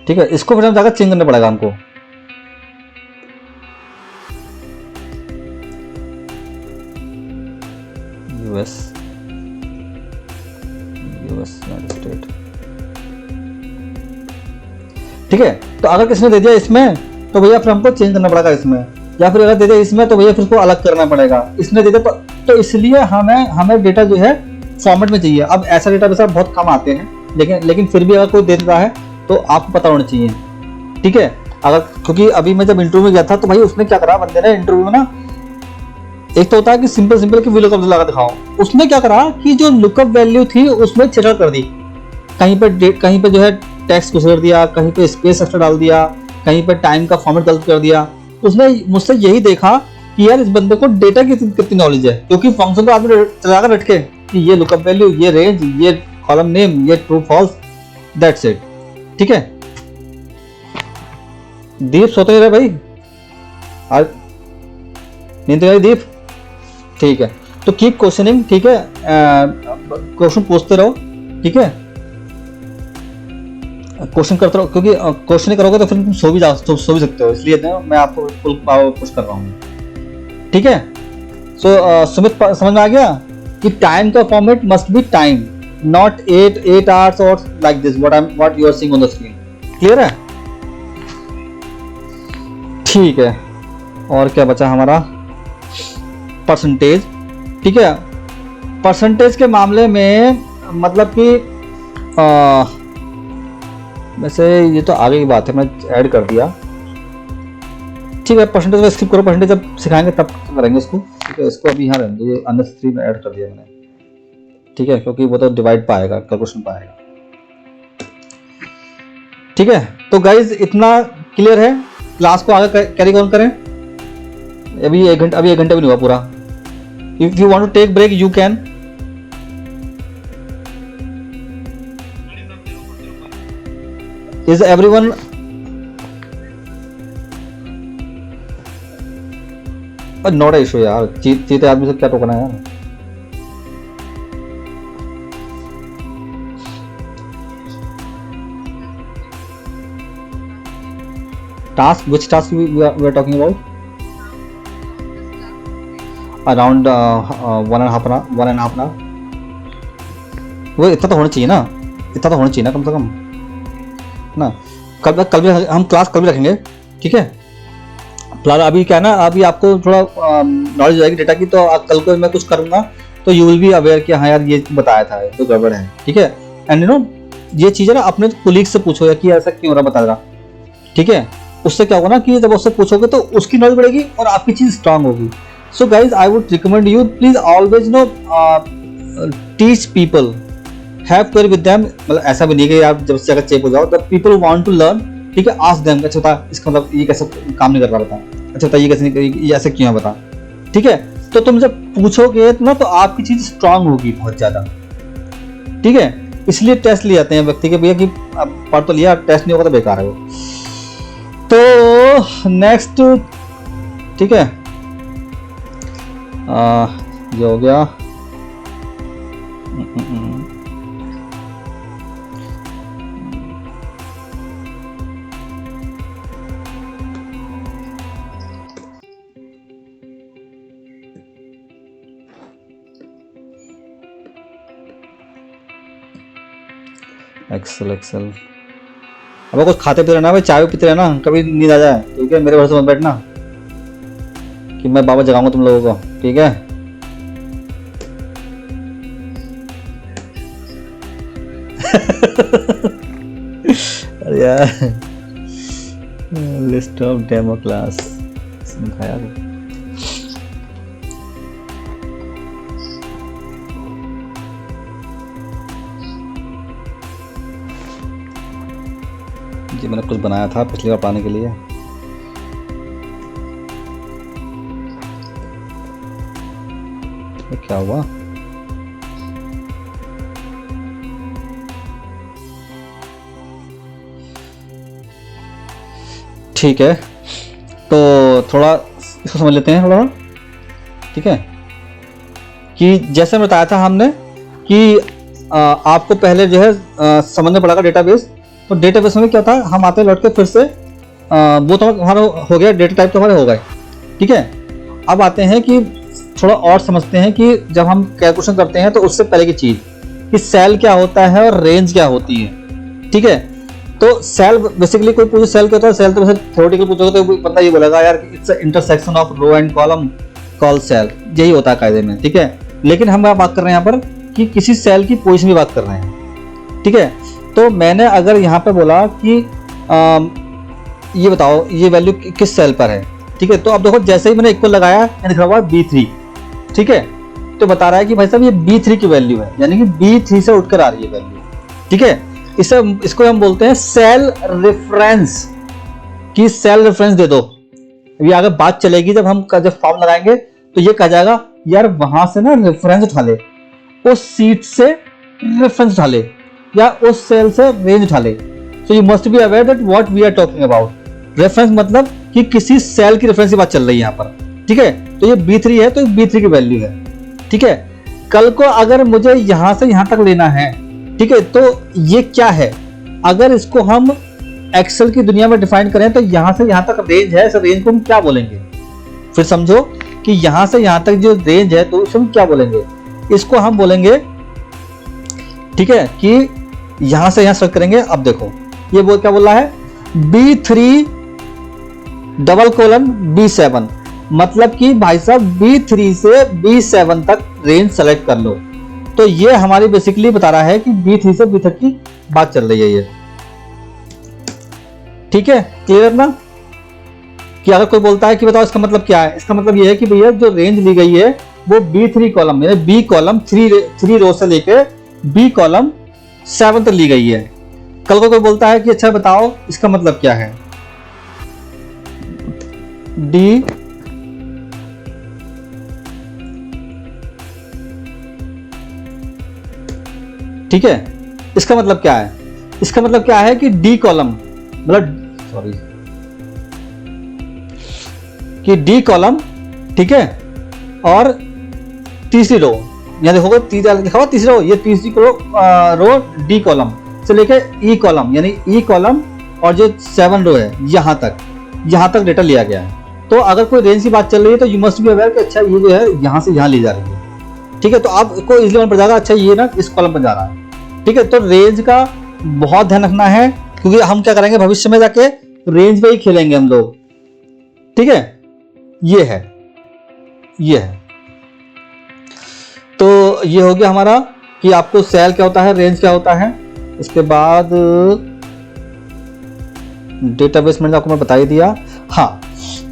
S1: ठीक है। इसको फिर हम जाकर चेंज करना पड़ेगा हमको, यूएस यूनाइटेड स्टेट, ठीक है। तो अगर किसने दे दिया इसमें तो भैया फिर हमको चेंज करना पड़ेगा इसमें, या फिर अगर दे दिया इसमें तो भैया फिर इसको अलग करना पड़ेगा, इसने दे दिया तो इसलिए हमें डेटा जो है फॉर्मेट में चाहिए। अब ऐसा डेटा वैसा बहुत कम आते हैं, लेकिन फिर भी अगर कोई दे देता है तो आपको पता होना चाहिए, ठीक है। अगर क्योंकि अभी मैं जब इंटरव्यू में गया था तो भाई उसने क्या करा, बंदे ने इंटरव्यू में ना, एक तो होता है कि सिंपल की लुकअप लगा दिखाओ, उसने क्या करा कि जो लुकअप वैल्यू थी उसमें छेड़ा कर दी, कहीं पे जो है टेक्स्ट कुछ कर दिया, कहीं पे स्पेस एक्स्ट्रा डाल दिया, कहीं पे टाइम का फॉर्मेट गलत कर दिया। उसने मुझसे यही देखा कि यार इस बंदे को डेटा की कितनी नॉलेज है, क्योंकि फंक्शन तो आदमी चलाकर रट के कि ये लुकअप वैल्यू, ये रेंज, ये कॉलम नेम, ये ट्रू फॉल्स, दैट्स इट, ठीक है। दीप सोते रहे भाई, आज नींद आई दीप, ठीक है। तो कीप क्वेश्चनिंग, ठीक है, क्वेश्चन पूछते रहो, ठीक है, क्वेश्चन करते रहो, क्योंकि क्वेश्चन करोगे तो फिर तुम सो भी सकते हो, इसलिए मैं आपको फुल पावर पुश कर रहा हूँ, ठीक है। सो सुमित समझ में आ गया कि टाइम का format must be time, not 8 hours और like this what you are seeing on the screen, clear है? ठीक है, और क्या बचा हमारा, परसेंटेज, ठीक है। परसेंटेज के मामले में मतलब कि वैसे ये तो आगे की बात है, मैं ऐड कर दिया, ठीक है। परसेंटेज को स्किप करो, परसेंटेज जब सिखाएंगे तब करेंगे इसको, ठीक है। इसको अभी यहाँ रहेंगे, ये अननेसेसरी में ऐड कर दिया मैंने, ठीक है, क्योंकि वो तो डिवाइड पाएगा, कैलकुलेशन पाएगा, ठीक है। तो गाइज इतना क्लियर है, क्लास को आगे कैरी ऑन करें। अभी 1 घंटा भी नहीं हुआ पूरा। If you want to take break you can. Is everyone not a issue यार, चीते आदमी से क्या टोकना है यार। Task, which task we are talking about? Around 1.5 hour। वो इतना तो होना चाहिए ना, कम से कम। ना। कल भी हम क्लास कल भी रखेंगे, ठीक है। फिलहाल अभी क्या है ना, अभी आपको थोड़ा नॉलेज हो जाएगी डेटा की, तो कल को मैं कुछ करूँगा तो यू विल बी अवेयर कि हाँ यार ये बताया था तो गड़बड़ है, ठीक है। एंड यू नो ये चीज़ें ना अपने कोलीग से पूछो या कि ऐसा क्यों हो रहा बता रहा, ठीक है। उससे क्या होगा ना कि जब उससे पूछोगे तो उसकी नॉलेज बढ़ेगी और आपकी चीज़ स्ट्रांग होगी। So guys I would recommend you please always know teach people, have care with them. मतलब ऐसा भी नहीं कि आप जब से अगर चेक हो जाओ, the people want to learn, ठीक है, आस्क देम, अच्छा बता इसका मतलब ये कैसे काम नहीं कर रहा, बता, अच्छा बता ये कैसे नहीं, ये ऐसे क्यों है बता, ठीक है। तो तुम जब पूछोगे ना तो आपकी चीज स्ट्रांग होगी बहुत ज्यादा, ठीक है। इसलिए टेस्ट लिए जाते हैं व्यक्ति के, भैया कि पढ़ तो लिया, टेस्ट नहीं होगा तो बेकार है वो। तो नेक्स्ट, ठीक है, ये हो गया। एक्सेल अब कुछ खाते पीते रहना भाई, चाय पीते रहना, कभी नींद आ जाए, ठीक है। मेरे भरोसे मत बैठना कि मैं बाबा जगाऊंगा तुम लोगों को, ठीक है। अरे यार लिस्ट ऑफ डेमो क्लास खाया जी, मैंने कुछ बनाया था पिछली बार पाने के लिए। क्या हुआ? ठीक है, तो थोड़ा इसको समझ लेते हैं थोड़ा, ठीक है। कि जैसे बताया था हमने कि आपको पहले जो है समझना पड़ेगा डेटाबेस। तो डेटाबेस में क्या था, हम आते हैं लौट के फिर से वो तो हमारा हो गया, डेटा टाइप तो हमारे हो गए, ठीक है। अब आते हैं कि थोड़ा और समझते हैं कि जब हम कैलकुलेशन करते हैं तो उससे पहले की चीज़ कि सेल क्या होता है और रेंज क्या होती है, ठीक है। तो सेल बेसिकली कोई पूछे सेल क्या होता है, सेल तो वैसे थ्योरेटिकल पूछोगे तो बंदा ये बोलेगा यार it's intersection of row and column call cell, यही होता है कायदे में, ठीक है। लेकिन हम बात कर रहे हैं यहाँ पर कि किसी सेल की पोजीशन की बात कर रहे हैं, ठीक है। तो मैंने अगर यहाँ पे बोला कि ये बताओ ये वैल्यू किस सेल पर है, ठीक है। तो अब देखो जैसे ही मैंने इक्वल लगाया यानी लिखा हुआ B3, ठीक है। तो बता रहा है कि भाई साहब ये B3 की वैल्यू है, यानी कि B3 से उठकर आ रही है वैल्यू, ठीक है। इसको हम बोलते हैं सेल रेफरेंस, कि सेल रेफरेंस दे दो। ये आगे बात चलेगी जब हम जब फॉर्म लगाएंगे तो ये कहा जाएगा यार वहां से ना रेफरेंस उठा ले, उस सीट से रेफरेंस उठा ले या उस सेल से रेंज उठा ले। So you must be aware that what we are talking about. Reference मतलब कि किसी सेल की रेफरेंस की बात चल रही है यहाँ पर, ठीक है। तो ये B3 है तो B3 की वैल्यू है, ठीक है। कल को अगर मुझे यहां से यहां तक लेना है, ठीक है, तो ये क्या है, अगर इसको हम एक्सेल की दुनिया में डिफाइन करें तो यहां से यहां तक रेंज है, इस रेंज को हम क्या बोलेंगे। फिर समझो कि यहां से यहां तक जो रेंज है तो इसको हम क्या बोलेंगे, इसको हम बोलेंगे, ठीक है, कि यहां से यहां सर्च करेंगे। अब देखो ये क्या बोल रहा है, B3 डबल कोलन B7, मतलब कि भाई साहब B3 से B7 तक रेंज सेलेक्ट कर लो। तो ये हमारी बेसिकली बता रहा है कि B3 से B तक की बात चल रही है ये, ठीक है। क्लियर ना, कि अगर कोई बोलता है कि बताओ इसका मतलब क्या है, इसका मतलब ये है कि भैया जो रेंज ली गई है वो B3 कॉलम यानी B कॉलम 3 रो से लेके B कॉलम 7 तक ली गई है। कल को कोई बोलता है कि अच्छा बताओ इसका मतलब क्या है, D ठीक है, इसका मतलब क्या है, इसका मतलब क्या है कि D कॉलम मतलब सॉरी कि D कॉलम, ठीक है, और तीसरी रो यहां देखोगे लिखा हुआ तीसरी रो, ये तीसरी रो D कॉलम से लेके E कॉलम यानी E कॉलम और जो 7 रो है यहां तक डेटा लिया गया है। तो अगर कोई रेंज की बात चल रही है तो यू मस्ट बी अवेयर कि अच्छा ये जो है यहां से यहां ली जा रही है, ठीक है। तो आपको इजीली पड़ जाएगा अच्छा ये ना इस कॉलम पर जा रहा है, ठीक है। तो रेंज का बहुत ध्यान रखना है क्योंकि हम क्या करेंगे भविष्य में जाके रेंज पे ही खेलेंगे हम लोग, ठीक है। ये है तो ये हो गया हमारा कि आपको सेल क्या होता है, रेंज क्या होता है। इसके बाद डेटाबेस में आपको मैं बता ही दिया। हाँ,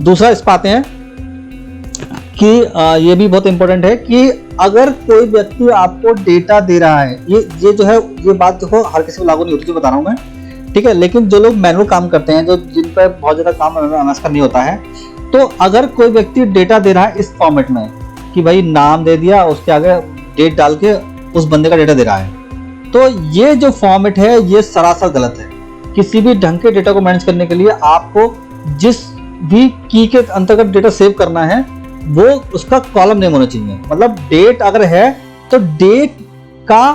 S1: दूसरा इस पर आते हैं कि ये भी बहुत इंपॉर्टेंट है कि अगर कोई व्यक्ति आपको डेटा दे रहा है, ये जो है ये बात देखो हर किसी को लागू नहीं होती, जो बता रहा हूं मैं, ठीक है। लेकिन जो लोग मैनुअल काम करते हैं, जो जिन पर बहुत ज्यादा काम एमएस का नहीं होता है, तो अगर कोई व्यक्ति डेटा दे रहा है इस फॉर्मेट में कि भाई नाम दे दिया, उसके आगे डेट डाल के उस बंदे का डेटा दे रहा है, तो ये जो फॉर्मेट है ये सरासर गलत है। किसी भी ढंग के डेटा को मैनेज करने के लिए आपको जिस भी की के अंतर्गत डेटा सेव करना है वो उसका कॉलम नेम होना चाहिए। मतलब डेट अगर है तो डेट का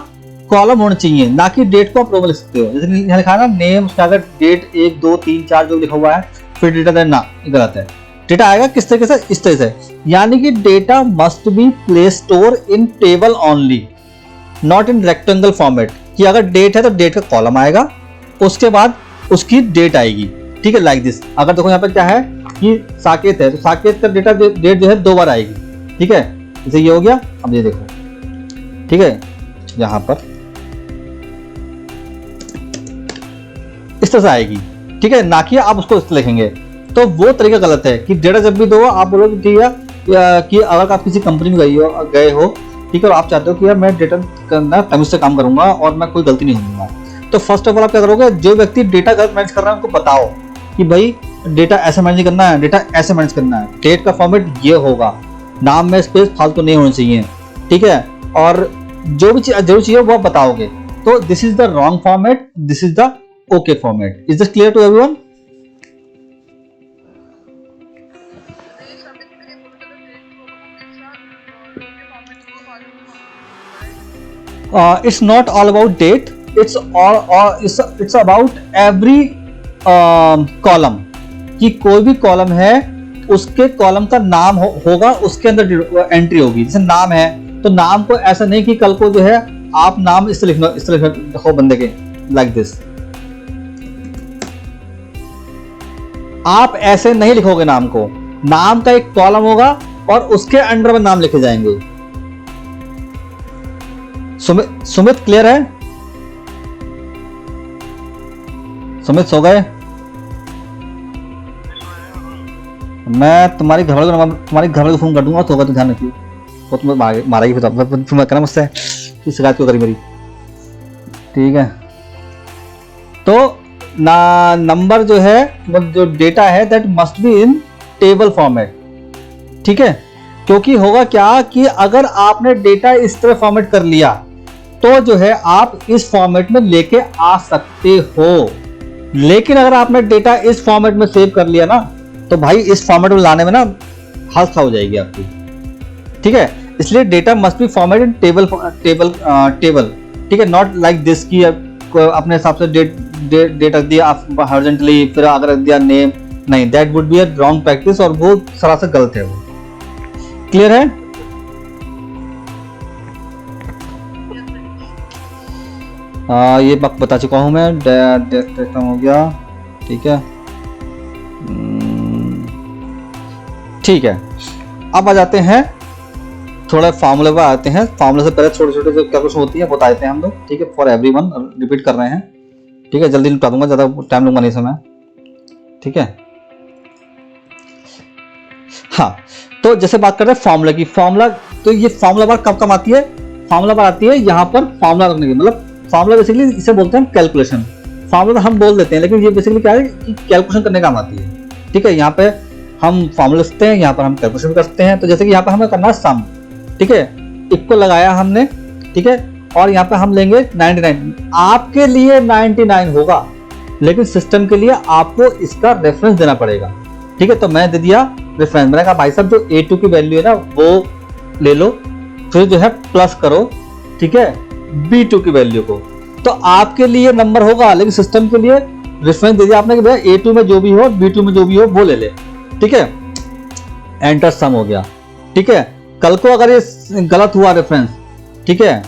S1: कॉलम होना चाहिए, ना कि डेट को आप रो में लिख सकते हो। जैसे यहाँ लिखा है ना नेम, उसका अगर डेट 1 2 3 4 जो लिखा हुआ है, फिर डेटा देना, ये गलत है। डेटा आएगा किस तरीके से, इस तरह से, यानी कि data must be place store in table only, not in rectangle format. कि अगर डेट है तो डेट का कॉलम आएगा, उसके बाद उसकी डेट आएगी, ठीक है, लाइक दिस। अगर देखो यहाँ पर क्या है कि साकेत है, तो साकेत का डेटा डेट जो है 2 बार आएगी, ठीक है। जैसे ये हो गया, अब ये देखो, ठीक है, यहां पर इस तरह से आएगी, ठीक है, ना कि आप उसको इस तरह लिखेंगे। तो वो तरीका गलत है कि डेटा जब भी दो आप बोलोगे कि अगर आप किसी कंपनी में गए हो, ठीक है, और आप चाहते हो कि यार मैं डेटा करना तमीज से काम करूंगा और मैं कोई गलती नहीं होऊंगा, तो फर्स्ट ऑफ ऑल आप क्या करोगे, जो व्यक्ति डेटा गलत मैनेज कर रहा है उनको बताओ कि भाई डेटा ऐसे मैनेज करना है, डेटा ऐसे मैनेज करना है, डेट का फॉर्मेट ये होगा, नाम में स्पेस फालतू नहीं होनी चाहिए, ठीक है, और जो भी जरूरी चाहिए वो आप बताओगे। तो this is the wrong format, this is the okay format. Is this clear to everyone? It's not all about date. It's about every column. कि कोई भी कॉलम है उसके कॉलम का नाम होगा, उसके अंदर एंट्री होगी। जैसे नाम है तो नाम को ऐसा नहीं कि कल को जो है आप नाम इस तरह लिखो बंदे के, लाइक दिस। आप ऐसे नहीं लिखोगे नाम को, नाम का एक कॉलम होगा और उसके अंडर में नाम लिखे जाएंगे। सुमित क्लियर है? सुमित सो गए? मैं तुम्हारी घरवाले को फोन कर दूंगा, तो होगा तो ध्यान रखिए, वो तुम्हें मारेगी, फिर मैं कहना मुझसे कि शिकायत क्यों करी मेरी, ठीक है। तो नंबर जो है, जो डेटा है, that must be in table format, ठीक है। क्योंकि होगा क्या कि अगर आपने डेटा इस तरह फॉर्मेट कर लिया तो जो है आप इस फॉर्मेट में लेके आ सकते हो, लेकिन अगर आपने डेटा इस फॉर्मेट में सेव कर लिया ना, तो भाई इस फॉर्मेट में लाने में ना हालत खा हो जाएगी आपकी, ठीक है। इसलिए data must be format in table, ठीक है, नॉट लाइक दिस की अपने हिसाब से डेट रख दिया अर्जेंटली, फिर अगर रख दिया नेम, नहीं, that would be a wrong practice, और वो सरासर गलत है। वो क्लियर है? ये बता चुका हूं मैं, हो गया, ठीक है, ठीक है। अब आ जाते हैं थोड़ा फार्मूले पर आते हैं। फार्मूले से पहले छोटे छोटे जो कैलकुलेशन होती है बता देते हैं हम लोग, ठीक है, फॉर एवरीवन, रिपीट कर रहे हैं, ठीक है, जल्दी निपटा दूंगा, ज्यादा टाइम लूंगा नहीं समय, ठीक है। हाँ, तो जैसे बात कर रहे हैं फार्मूला की, फार्मूला, तो ये फार्मूला बार कब कम आती है? फार्मूला बार आती है यहाँ पर फार्मूला रखने की, मतलब फार्मूला बेसिकली इसे बोलते हैं कैलकुलेशन। फार्मूला तो हम बोल देते हैं, लेकिन ये बेसिकली क्या है कि कैलकुलेशन करने काम आती है, ठीक है। यहाँ पे हम फार्मूला लिखते हैं, यहाँ पर हम कैलकुलेशन भी करते हैं। तो जैसे कि यहाँ पे हमें करना है सम, ठीक है, इक्वल लगाया हमने, ठीक है, और यहाँ पे हम लेंगे 99। आपके लिए 99 होगा, लेकिन सिस्टम के लिए आपको इसका रेफरेंस देना पड़ेगा, ठीक है। तो मैं दे दिया रेफरेंस, मैंने कहा भाई साहब जो A2 की वैल्यू है ना वो ले लो, फिर जो है प्लस करो, ठीक है, B2 की वैल्यू को, तो आपके लिए नंबर होगा, लेकिन सिस्टम के लिए रेफरेंस दे दिया आपने कि भैया A2 में जो भी हो, B2 में जो भी हो वो ले ले, ठीक है। एंटर सम हो गया, ठीक है। कल को अगर ये गलत हुआ रेफरेंस, ठीक है,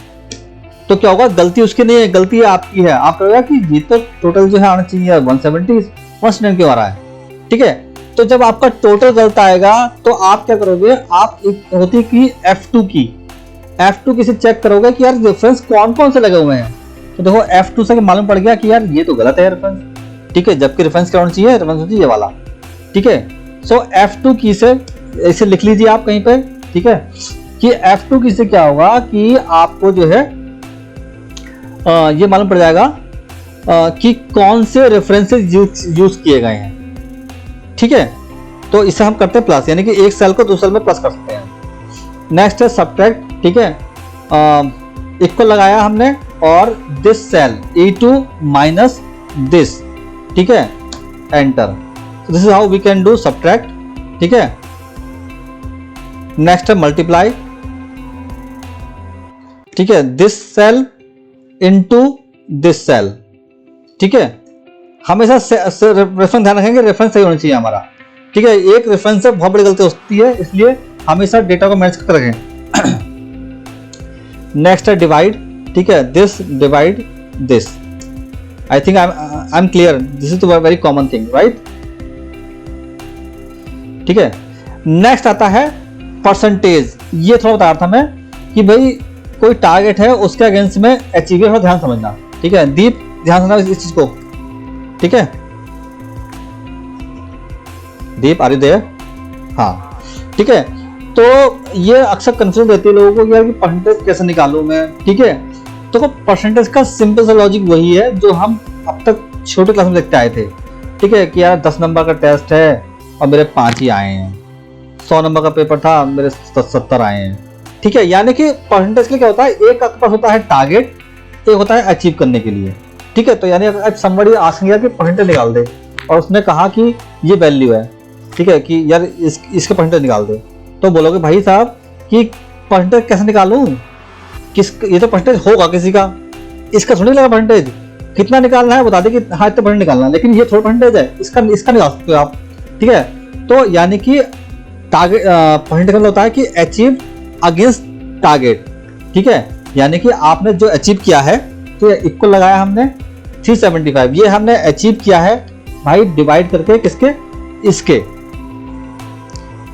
S1: तो क्या होगा, गलती उसकी नहीं है, गलती आपकी है। आप कहोगे कि ये तो टोटल जो है आना चाहिए 170, 1 क्यों आ रहा है, ठीक है। तो जब आपका टोटल गलत आएगा तो आप क्या करोगे, आप एक होती कि F2 की से चेक करोगे कि यार रेफरेंस कौन कौन से लगे हुए हैं। तो देखो F2 से मालूम पड़ गया कि यार ये तो गलत है रेफरेंस, ठीक है, जबकि रेफरेंस क्या होना चाहिए, रेफरेंस होती है ये वाला, ठीक है। सो F2 की से इसे लिख लीजिए आप कहीं पे, ठीक है, कि F2 की से क्या होगा कि आपको जो है ये मालूम पड़ जाएगा कि कौन से रेफरेंसेस यूज किए गए हैं, ठीक है। तो इसे हम करते हैं प्लस, यानी कि एक सेल को दूसरे सेल में प्लस कर सकते हैं। नेक्स्ट है सब्ट्रैक्ट, ठीक है, इक्वल लगाया हमने और this cell E2 minus this, ठीक है, enter. This is how we can do subtract, ठीक है। नेक्स्ट है मल्टीप्लाई, ठीक है, this cell into this cell, ठीक है। हमेशा रेफरेंस ध्यान रखेंगे, रेफरेंस सही होना चाहिए हमारा, ठीक है। एक रेफरेंस से बहुत बड़ी गलती होती है, इसलिए हमेशा डेटा को मैच करके रखें। नेक्स्ट है डिवाइड, ठीक है, this divide this. I think I am clear, this is very common thing, right, ठीक है। नेक्स्ट आता है परसेंटेज। ये थोड़ा बता रहा था मैं कि भाई कोई टारगेट है उसके अगेंस्ट में अचीव, थोड़ा ध्यान समझना, ठीक है। दीप ध्यान समझना इस चीज को, ठीक है। दीप आर यू देयर? हाँ, ठीक है। तो ये अक्सर कंफ्यूजन देती है लोगों को कि यार कि परसेंटेज कैसे निकालूं मैं, ठीक है। तो परसेंटेज का सिंपल सा लॉजिक वही है जो हम अब तक छोटे क्लास में देखते आए थे, ठीक है, कि यार 10 नंबर का टेस्ट है और मेरे 5 ही आए हैं, 100 नंबर का पेपर था मेरे 70 आए हैं, ठीक है। यानी कि परसेंटेज के क्या होता है, एक आपके पास होता है टारगेट, एक होता है अचीव करने के लिए, ठीक है। तो यानी अगर समबडी आस्किंग कि परसेंटेज निकाल दे और उसने कहा कि ये वैल्यू है, ठीक है, कि यार इसके परसेंटेज निकाल दे, तो बोलोगे भाई साहब कि परसेंटेज कैसे निकालूं, ये तो परसेंटेज होगा किसी का, इसका थोड़ी लगा परसेंटेज, कितना निकालना है बता दे कि हाँ इतना परसेंटेज निकालना है, लेकिन ये थोड़ा परसेंटेज है, इसका निकाल सकते हो आप, ठीक है। तो यानी कि टारगेट परसेंटेज मतलब होता है कि अचीव अगेंस्ट टारगेट, ठीक है। यानी कि आपने जो अचीव किया है, तो इक्वल लगाया हमने 375, ये हमने अचीव किया है भाई डिवाइड करके किसके, इसके,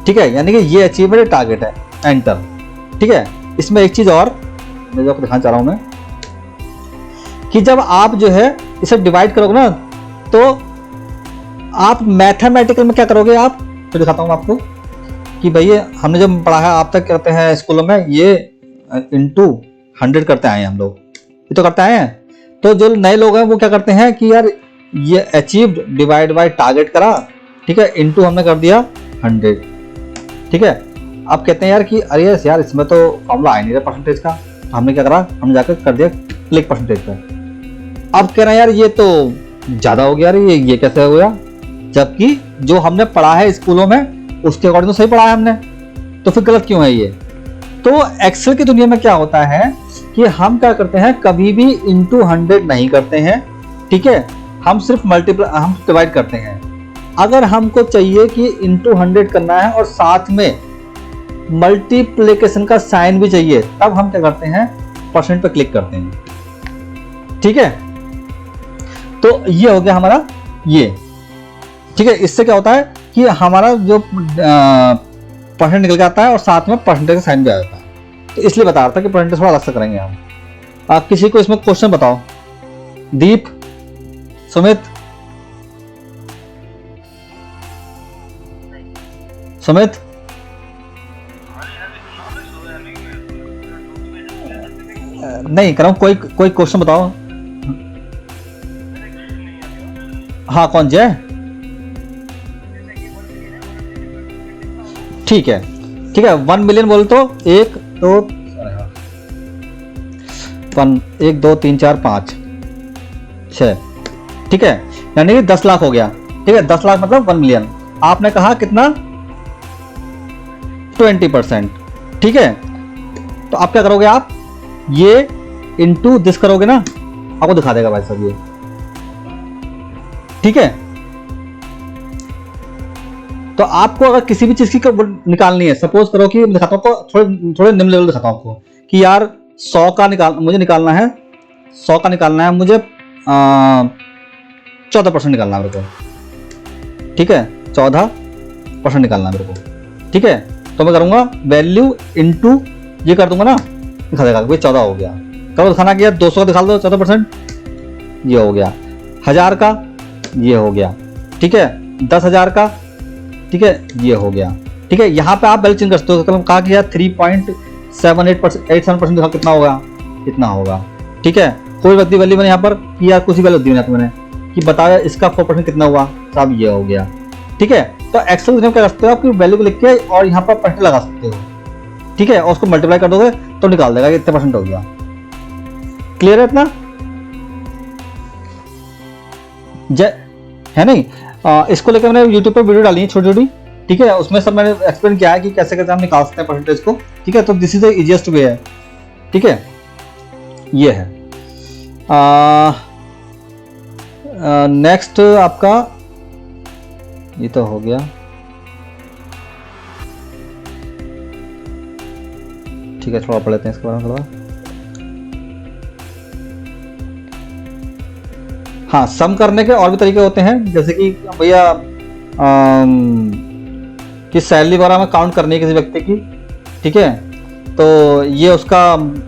S1: ठीक है। यानी कि ये अचीवमेंट टारगेट है, एंटर, ठीक है। इसमें एक चीज और मैं जो आपको दिखाना चाह रहा हूं मैं, कि जब आप जो है इसे डिवाइड करोगे ना, तो आप मैथमेटिकल में क्या करोगे, आप तो दिखाता हूं आपको कि भाई हमने जब पढ़ा है आप तक करते हैं स्कूलों में, ये इंटू 100 करते आए हैं हम लोग, ये तो करते आए हैं। तो जो नए लोग हैं वो क्या करते हैं कि यार ये अचीव्ड डिवाइड बाय टारगेट करा, ठीक है, इंटू हमने कर दिया 100, ठीक है। अब कहते हैं यार कि अरे यार इसमें तो फॉर्मूला आ नहीं रहा परसेंटेज का, तो हमने क्या करा, हमने जाकर कर दिया क्लिक परसेंटेज पर। अब कह रहे हैं यार ये तो ज्यादा हो गया, ये कैसे हो गया, जबकि जो हमने पढ़ा है स्कूलों में उसके अकॉर्डिंग तो सही पढ़ा है हमने, तो फिर गलत क्यों है ये। तो एक्सेल की दुनिया में क्या होता है कि हम क्या करते हैं, कभी भी इंटू 100 नहीं करते हैं, ठीक है, हम सिर्फ मल्टीप्लाई, हम डिवाइड करते हैं। अगर हमको चाहिए कि इंटू 100 करना है और साथ में मल्टीप्लिकेशन का साइन भी चाहिए, तब हम क्या करते हैं, परसेंट पे क्लिक करते हैं, ठीक है। तो ये हो गया हमारा ये, ठीक है। इससे क्या होता है कि हमारा जो परसेंट निकल जाता है और साथ में परसेंटेज का साइन भी आ जाता है। तो इसलिए बता रहा था कि परसेंटेज थोड़ा अलग से करेंगे हम। आप किसी को इसमें क्वेश्चन बताओ, दीप, सुमित, सुमित, नहीं कर रहा हूं, कोई क्वेश्चन बताओ। हाँ कौन जय, ठीक है, ठीक है। 1 मिलियन बोल तो 1 2 1 2 3 4 5 6, ठीक है, यानी कि 10 लाख हो गया, ठीक है। 10 लाख मतलब 1 मिलियन। आपने कहा कितना, 20%, ठीक है। तो आप क्या करोगे, आप ये इंटू दिस करोगे ना, आपको दिखा देगा भाई साहब ये, ठीक है। तो आपको अगर किसी भी चीज की निकालनी है, सपोज करो कि दिखाता हूं, थोड़े निम्न लेवल दिखाता हूं आपको कि यार 100 का मुझे निकालना है, 100 का निकालना है मुझे 14% निकालना है मेरे को, ठीक है, 14% निकालना है मेरे को, ठीक है। तो मैं करूँगा वैल्यू इंटू ये कर दूंगा ना, दिखा देगा भाई 14 हो गया। कब दिखाना किया, 200 का दिखा दो 14%, ये हो गया। 1000 का ये हो गया, ठीक है। 10,000 का, ठीक है, ये हो गया, ठीक है। यहाँ पे आप वैल्यू चेंज कर सकते हो। कल कहा कि यार 3.78% दिखा, कितना होगा, कितना होगा, ठीक है। कोई व्यक्ति वैल्यू मैंने यहाँ पर कि यार कुछ ही वैल्यू दी मैंने कि बताया इसका 4% कितना हुआ, साहब ये हो गया, ठीक है। तो एक्सेल में क्या कर सकते हो, आपकी वैल्यू को लिख के और यहाँ पर परसेंट लगा सकते हो, ठीक है, और उसको मल्टीप्लाई कर दोगे तो निकाल देगा कितने परसेंट हो गया। क्लियर है इतना, है नहीं। इसको लेकर मैंने YouTube पर वीडियो डाली है छोटी छोटी, ठीक है, उसमें सब मैंने एक्सप्लेन किया है कि कैसे कैसे हम निकाल सकते हैं परसेंटेज को, ठीक है। तो this is the easiest way है, ठीक है, ये है। नेक्स्ट आपका ये तो हो गया, ठीक है। थोड़ा पढ़ लेते हैं इसके बारे में थोड़ा। हाँ, सम करने के और भी तरीके होते हैं, जैसे कि भैया कि सैलरी वगैरह में काउंट करनी है किसी व्यक्ति की, ठीक है। तो ये उसका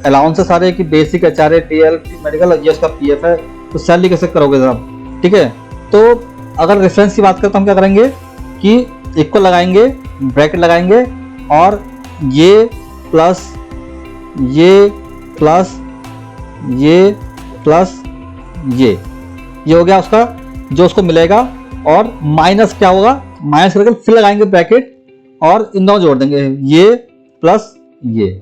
S1: अलाउंस है सारे की, बेसिक HRA TL मेडिकल, ये उसका PF है। तो सैलरी कैसे करोगे साहब, ठीक है। तो अगर रेफरेंस की बात करें तो हम क्या करेंगे कि इक्वल लगाएंगे, ब्रैकेट लगाएंगे, और ये प्लस ये प्लस ये प्लस ये हो गया उसका जो उसको मिलेगा, और माइनस क्या होगा, माइनस करके फिर लगाएंगे ब्रैकेट और इन दोनों जोड़ देंगे, ये प्लस ये,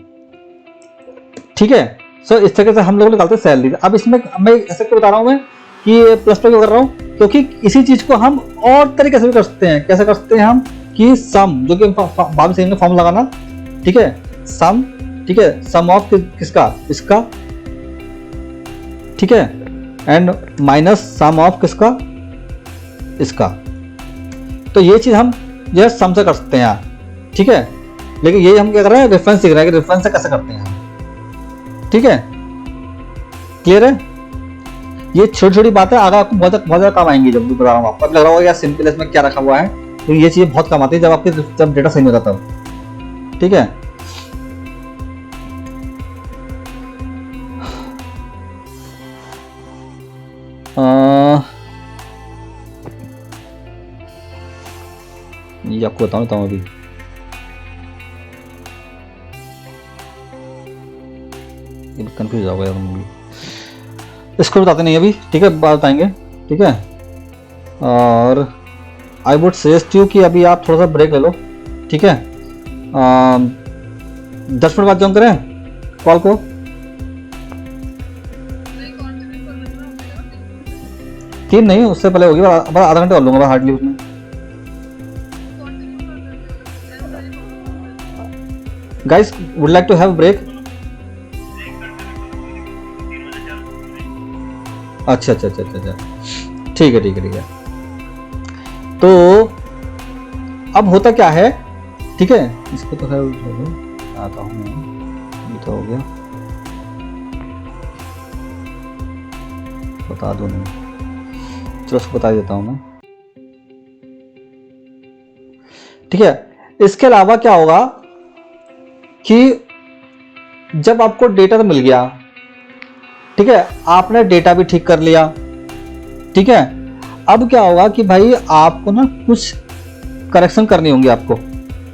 S1: ठीक है। सो इस तरीके से हम लोग निकालते हैं सैलरी। अब इसमें मैं ऐसे क्यों बता रहा हूं मैं कि प्लस पे क्यों कर रहा हूं, क्योंकि इसी चीज को हम और तरीके से भी कर सकते हैं। कैसे कर सकते हैं हम कि सम, जो कि बाद में सीखेंगे फॉर्म लगाना, ठीक है, सम, ठीक है, सम ऑफ किसका, इसका, ठीक है, एंड माइनस सम ऑफ किसका, इसका। तो ये चीज हम जो है सम से कर सकते हैं, ठीक है। लेकिन ये हम क्या कर रहे हैं, रेफरेंस सीख रहे हैं कि रेफरेंस से कैसे करते हैं, ठीक है। क्लियर है, ये छोटी छोटी बातें आगे आपको बहुत ज्यादा काम आएंगी। जब भी बता रहा हूँ आपको लग रहा होगा यार सिंपल इसमें क्या रखा हुआ है, तो ये चीजें बहुत काम आती है जब डेटा सही नहीं होता तब, ठीक है। ये आपको बताऊं अभी, कंफ्यूज हो गया तुम, इसको बताते नहीं अभी, ठीक है, बात बताएंगे, ठीक है। और आई वुड सजेस्ट यू कि अभी आप थोड़ा सा ब्रेक ले लो, ठीक है। 10 मिनट बाद ज्वाइन करें कॉल को, तीन नहीं उससे पहले होगी, आधा घंटे कर लूंगा हार्डली उसमें। Guys would like to have break. अच्छा, ठीक है। तो अब होता क्या है, ठीक है, इसको तो खैर आता हूँ मैं, ये तो हो गया, बता दो नहीं, चलो उसको बता देता हूँ मैं, ठीक है। इसके अलावा क्या होगा कि जब आपको डेटा तो मिल गया, ठीक है, आपने डेटा भी ठीक कर लिया, ठीक है। अब क्या होगा कि भाई आपको ना कुछ करेक्शन करनी होंगी आपको।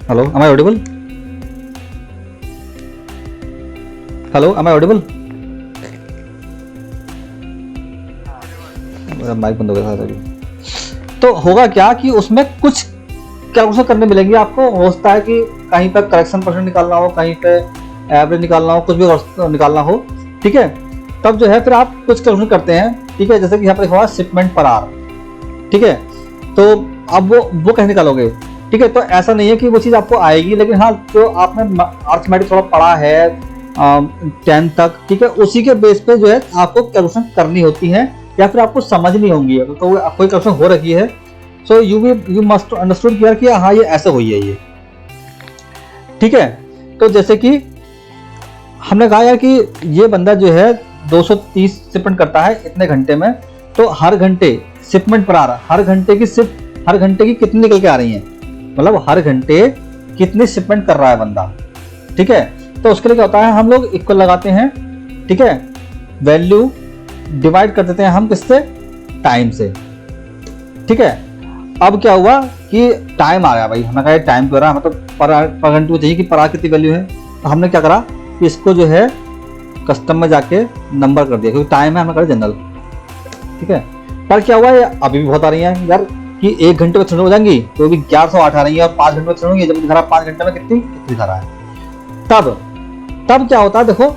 S1: Hello, am I audible? Hello, am I audible? मेरा माइक बंद हो गया था अभी। तो होगा क्या कि उसमें कुछ कैलकुलेशन करने मिलेंगे आपको। हो सकता है कि कहीं पर करेक्शन परसेंट निकालना हो, कहीं पे एवरेज निकालना हो, कुछ भी निकालना हो, ठीक है। तब जो है फिर आप कुछ कैलकुलेशन करते हैं, ठीक है। जैसे कि यहाँ पर लिखा हुआ शिपमेंट पर आवर, ठीक है। तो अब वो कैसे निकालोगे, ठीक है। तो ऐसा नहीं है कि वो चीज़ आपको आएगी, लेकिन हाँ जो आपने अर्थमेटिक थोड़ा पढ़ा है 10 तक, ठीक है, उसी के बेस पे जो है आपको कैलकुलेशन करनी होती है, या फिर आपको समझनी होंगी। तो कोई कैलकुलेशन हो रखी है, सो यू मस्ट अंडरस्टूड किया कि हाँ ये ऐसे हुई है ये, ठीक है। तो जैसे कि हमने कहा यार कि ये बंदा जो है 230 शिपमेंट करता है इतने घंटे में, तो हर घंटे शिपमेंट पर आ रहा, हर घंटे की कितनी निकल के आ रही है, मतलब हर घंटे कितनी शिपमेंट कर रहा है बंदा। ठीक है, तो उसके लिए क्या होता है, हम लोग इक्वल लगाते हैं। ठीक है, वैल्यू डिवाइड कर देते हैं हम किससे, टाइम से। ठीक है, अब क्या हुआ कि टाइम आ गया भाई, हमें कहा टाइम क्यों रहा है, हमें तो पर घंटे को चाहिए कि पर आवर कितनी वैल्यू है। तो हमने क्या करा कि इसको जो है कस्टम में जाके नंबर कर दिया, क्योंकि टाइम है, हमें करा जनरल। ठीक है, पर क्या हुआ, ये अभी भी बहुत आ रही है यार कि 1 घंटे में 600 हो जाएंगी, तो भी 1108 आ रही है, और 5 घंटे में 600 होंगी, जब दिखा रहा 5 घंटे में कितनी दिखा रहा है। तब क्या होता है, देखो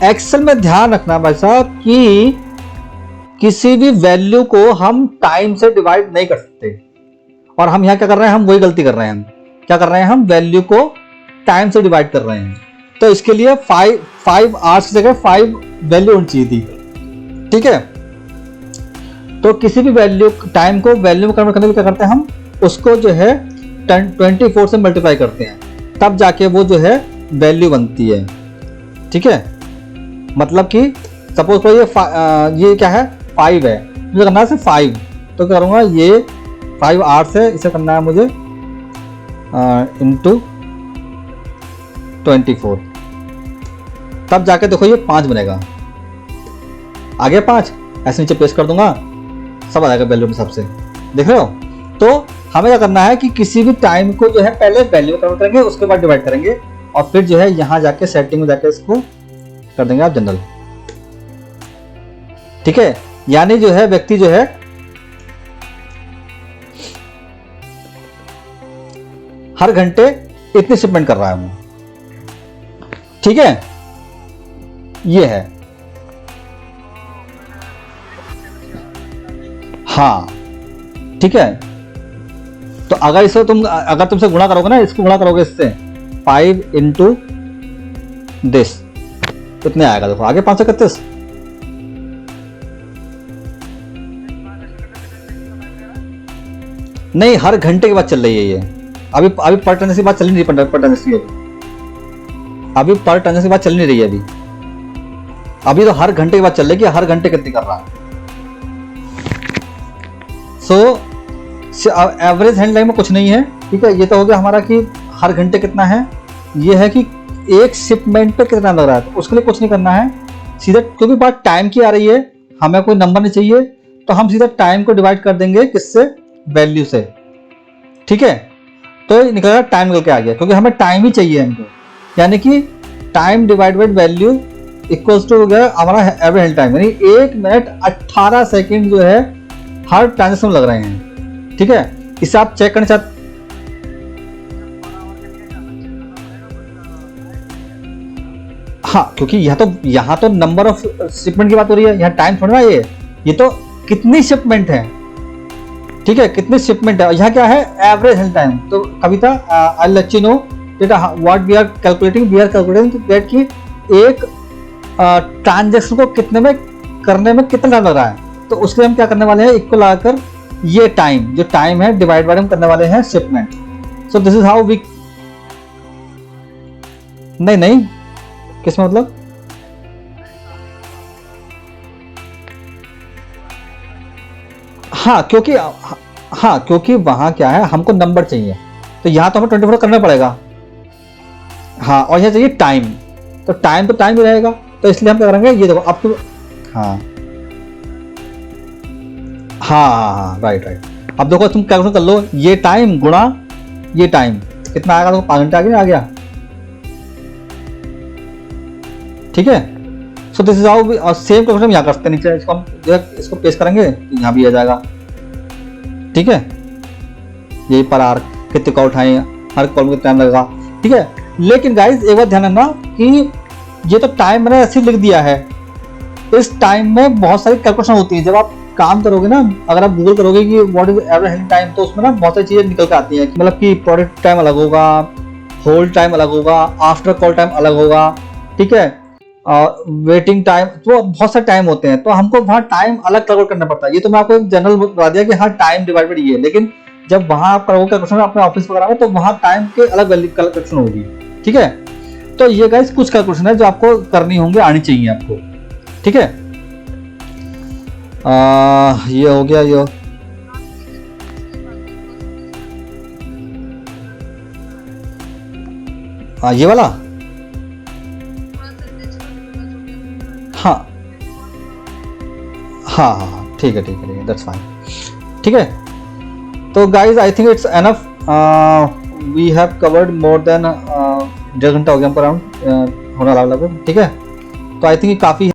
S1: एक्सेल में ध्यान रखना भाई साहब कि किसी भी वैल्यू को हम टाइम से डिवाइड नहीं कर सकते, और हम यहाँ क्या कर रहे हैं, हम वही गलती कर रहे हैं। क्या कर रहे हैं, हम वैल्यू को टाइम से डिवाइड कर रहे हैं। तो इसके लिए 5 आवर्स की जगह 5 वैल्यू होनी चाहिए थी। ठीक है, तो किसी भी वैल्यू टाइम को वैल्यू में कन्वर्ट करने के लिए क्या करते हैं, हम उसको जो है 24 से मल्टीप्लाई करते हैं, तब जाके वो जो है वैल्यू बनती है। ठीक है, मतलब कि सपोज कोई ये क्या है 5 है, मुझे करना है सिर्फ 5, तो क्या करूँगा, ये 5 आवर्स है, इसे करना है मुझे इंटू 24, तब जाके देखो ये 5 बनेगा। आगे 5 ऐसे नीचे पेस्ट कर दूंगा, सब आ जाएगा वैल्यू में सबसे, देख रहे हो। तो हमें क्या करना है कि किसी भी टाइम को जो है पहले वैल्यू में कन्वर्ट करेंगे, उसके बाद डिवाइड करेंगे, और फिर जो है यहाँ जाके सेटिंग में जाके इसको कर देंगे आप जनरल। ठीक है, यानी जो है व्यक्ति जो है हर घंटे इतनी शिपमेंट कर रहा है वो। ठीक है, ये है। हाँ ठीक है, तो अगर इसको अगर तुमसे गुणा करोगे ना, इसको गुणा करोगे इससे 5 इंटू दिस, कितने आएगा देखो, आगे 531। नहीं, हर घंटे के बाद चल रही है ये, अभी पर ट्रांजेक्शन की बात चल नहीं रही, पर ट्रांजेक्शन अभी पर ट्रांजेक्शन की बात चल नहीं रही है अभी तो हर घंटे के बाद चल रही है कि हर घंटे कितनी कर रहा है। सो एवरेज हैंड टाइम में कुछ नहीं है। ठीक है, ये तो हो गया हमारा कि हर घंटे कितना है, ये है कि एक शिपमेंट पे कितना लग रहा है, तो उसके लिए कुछ नहीं करना है, सीधा क्योंकि बात टाइम की आ रही है, हमें कोई नंबर नहीं चाहिए, तो हम सीधा टाइम को डिवाइड कर देंगे किससे, वैल्यू से। ठीक है, तो निकलेगा टाइम निकल के आ गया, क्योंकि हमें टाइम ही चाहिए हमको, यानी कि time divide by value equals to हो गया हमारा एवरेज हैंड टाइम, यानी 1 मिनट 18 सेकेंड जो है हर ट्रांजेक्शन लग रहे हैं। ठीक है, इसे आप चेक करना चाहते, हाँ, क्योंकि यहाँ तो नंबर ऑफ शिपमेंट की बात हो रही है, यहाँ टाइम थोड़ा ना, ये तो कितनी शिपमेंट है। ठीक है, कितनी शिपमेंट है, यहाँ क्या है, एवरेज हैंड टाइम। तो Kavita I let you know what we are calculating that कि एक ट्रांजेक्शन को कितने में करने में कितना टाइम लग रहा है, तो उसके लिए हम क्या करने वाले हैं, इक्वल लगाकर ये टाइम, जो टाइम है डिवाइड बाय हम करने वाले हैं shipment. So this is how we, नहीं किसमें मतलब, क्योंकि वहां क्या है, हमको नंबर चाहिए, तो यहाँ तो हमें 24 करना पड़ेगा। हाँ, और यहाँ चाहिए टाइम, तो टाइम ही रहेगा, तो इसलिए हम क्या करेंगे, ये देखो अब तो हाँ राइट। अब देखो तुम कैलकुलेट कर लो, ये टाइम गुणा ये टाइम कितना आएगा, तो 5 घंटे आ गया। ठीक है, सो this is how same calculation हम यहाँ कर सकते हैं, नीचे इसको हम जो है इसको पेस्ट करेंगे, यहाँ भी आ जाएगा। ठीक है, यही पर आर कितने कॉल उठाए, हर कॉल में कितना टाइम लगेगा। ठीक है, लेकिन गाइस एक बात ध्यान रखना कि ये तो टाइम मैंने ऐसे लिख दिया है, इस टाइम में बहुत सारी कैलकुलेशन होती है। जब आप काम करोगे ना, अगर आप गूगल करोगे कि what is average handling time, तो उसमें ना बहुत सारी चीजें निकल के आती हैं, मतलब कि प्रोडक्ट टाइम अलग होगा, होल्ड टाइम अलग होगा, आफ्टर कॉल टाइम अलग होगा। ठीक है, वेटिंग टाइम, तो बहुत सारे टाइम होते हैं, तो हमको वहाँ टाइम अलग कैलकुलेट करना पड़ता है। ये तो मैं आपको एक जनरल बता दिया कि हाँ टाइम डिवाइडेड ये है, लेकिन जब वहाँ आप करोगे कैलकुलेशन अपने ऑफिस वगैरह में, तो वहाँ टाइम के अलग कैलकुलेशन होगी। ठीक है, तो ये गाइस कुछ कैलकुलेशन है जो आपको करनी होंगे, आनी चाहिए आपको, ठीक है। ये हो गया, ये ये वाला, हाँ हाँ हाँ हाँ, ठीक है ठीक है ठीक है, दैट्स फाइन, ठीक है। तो guys I think it's enough, we have covered more than 1.5 घंटा हो गया हमको अराउंड, होना लगभग, ठीक है। तो आई थिंक ये काफ़ी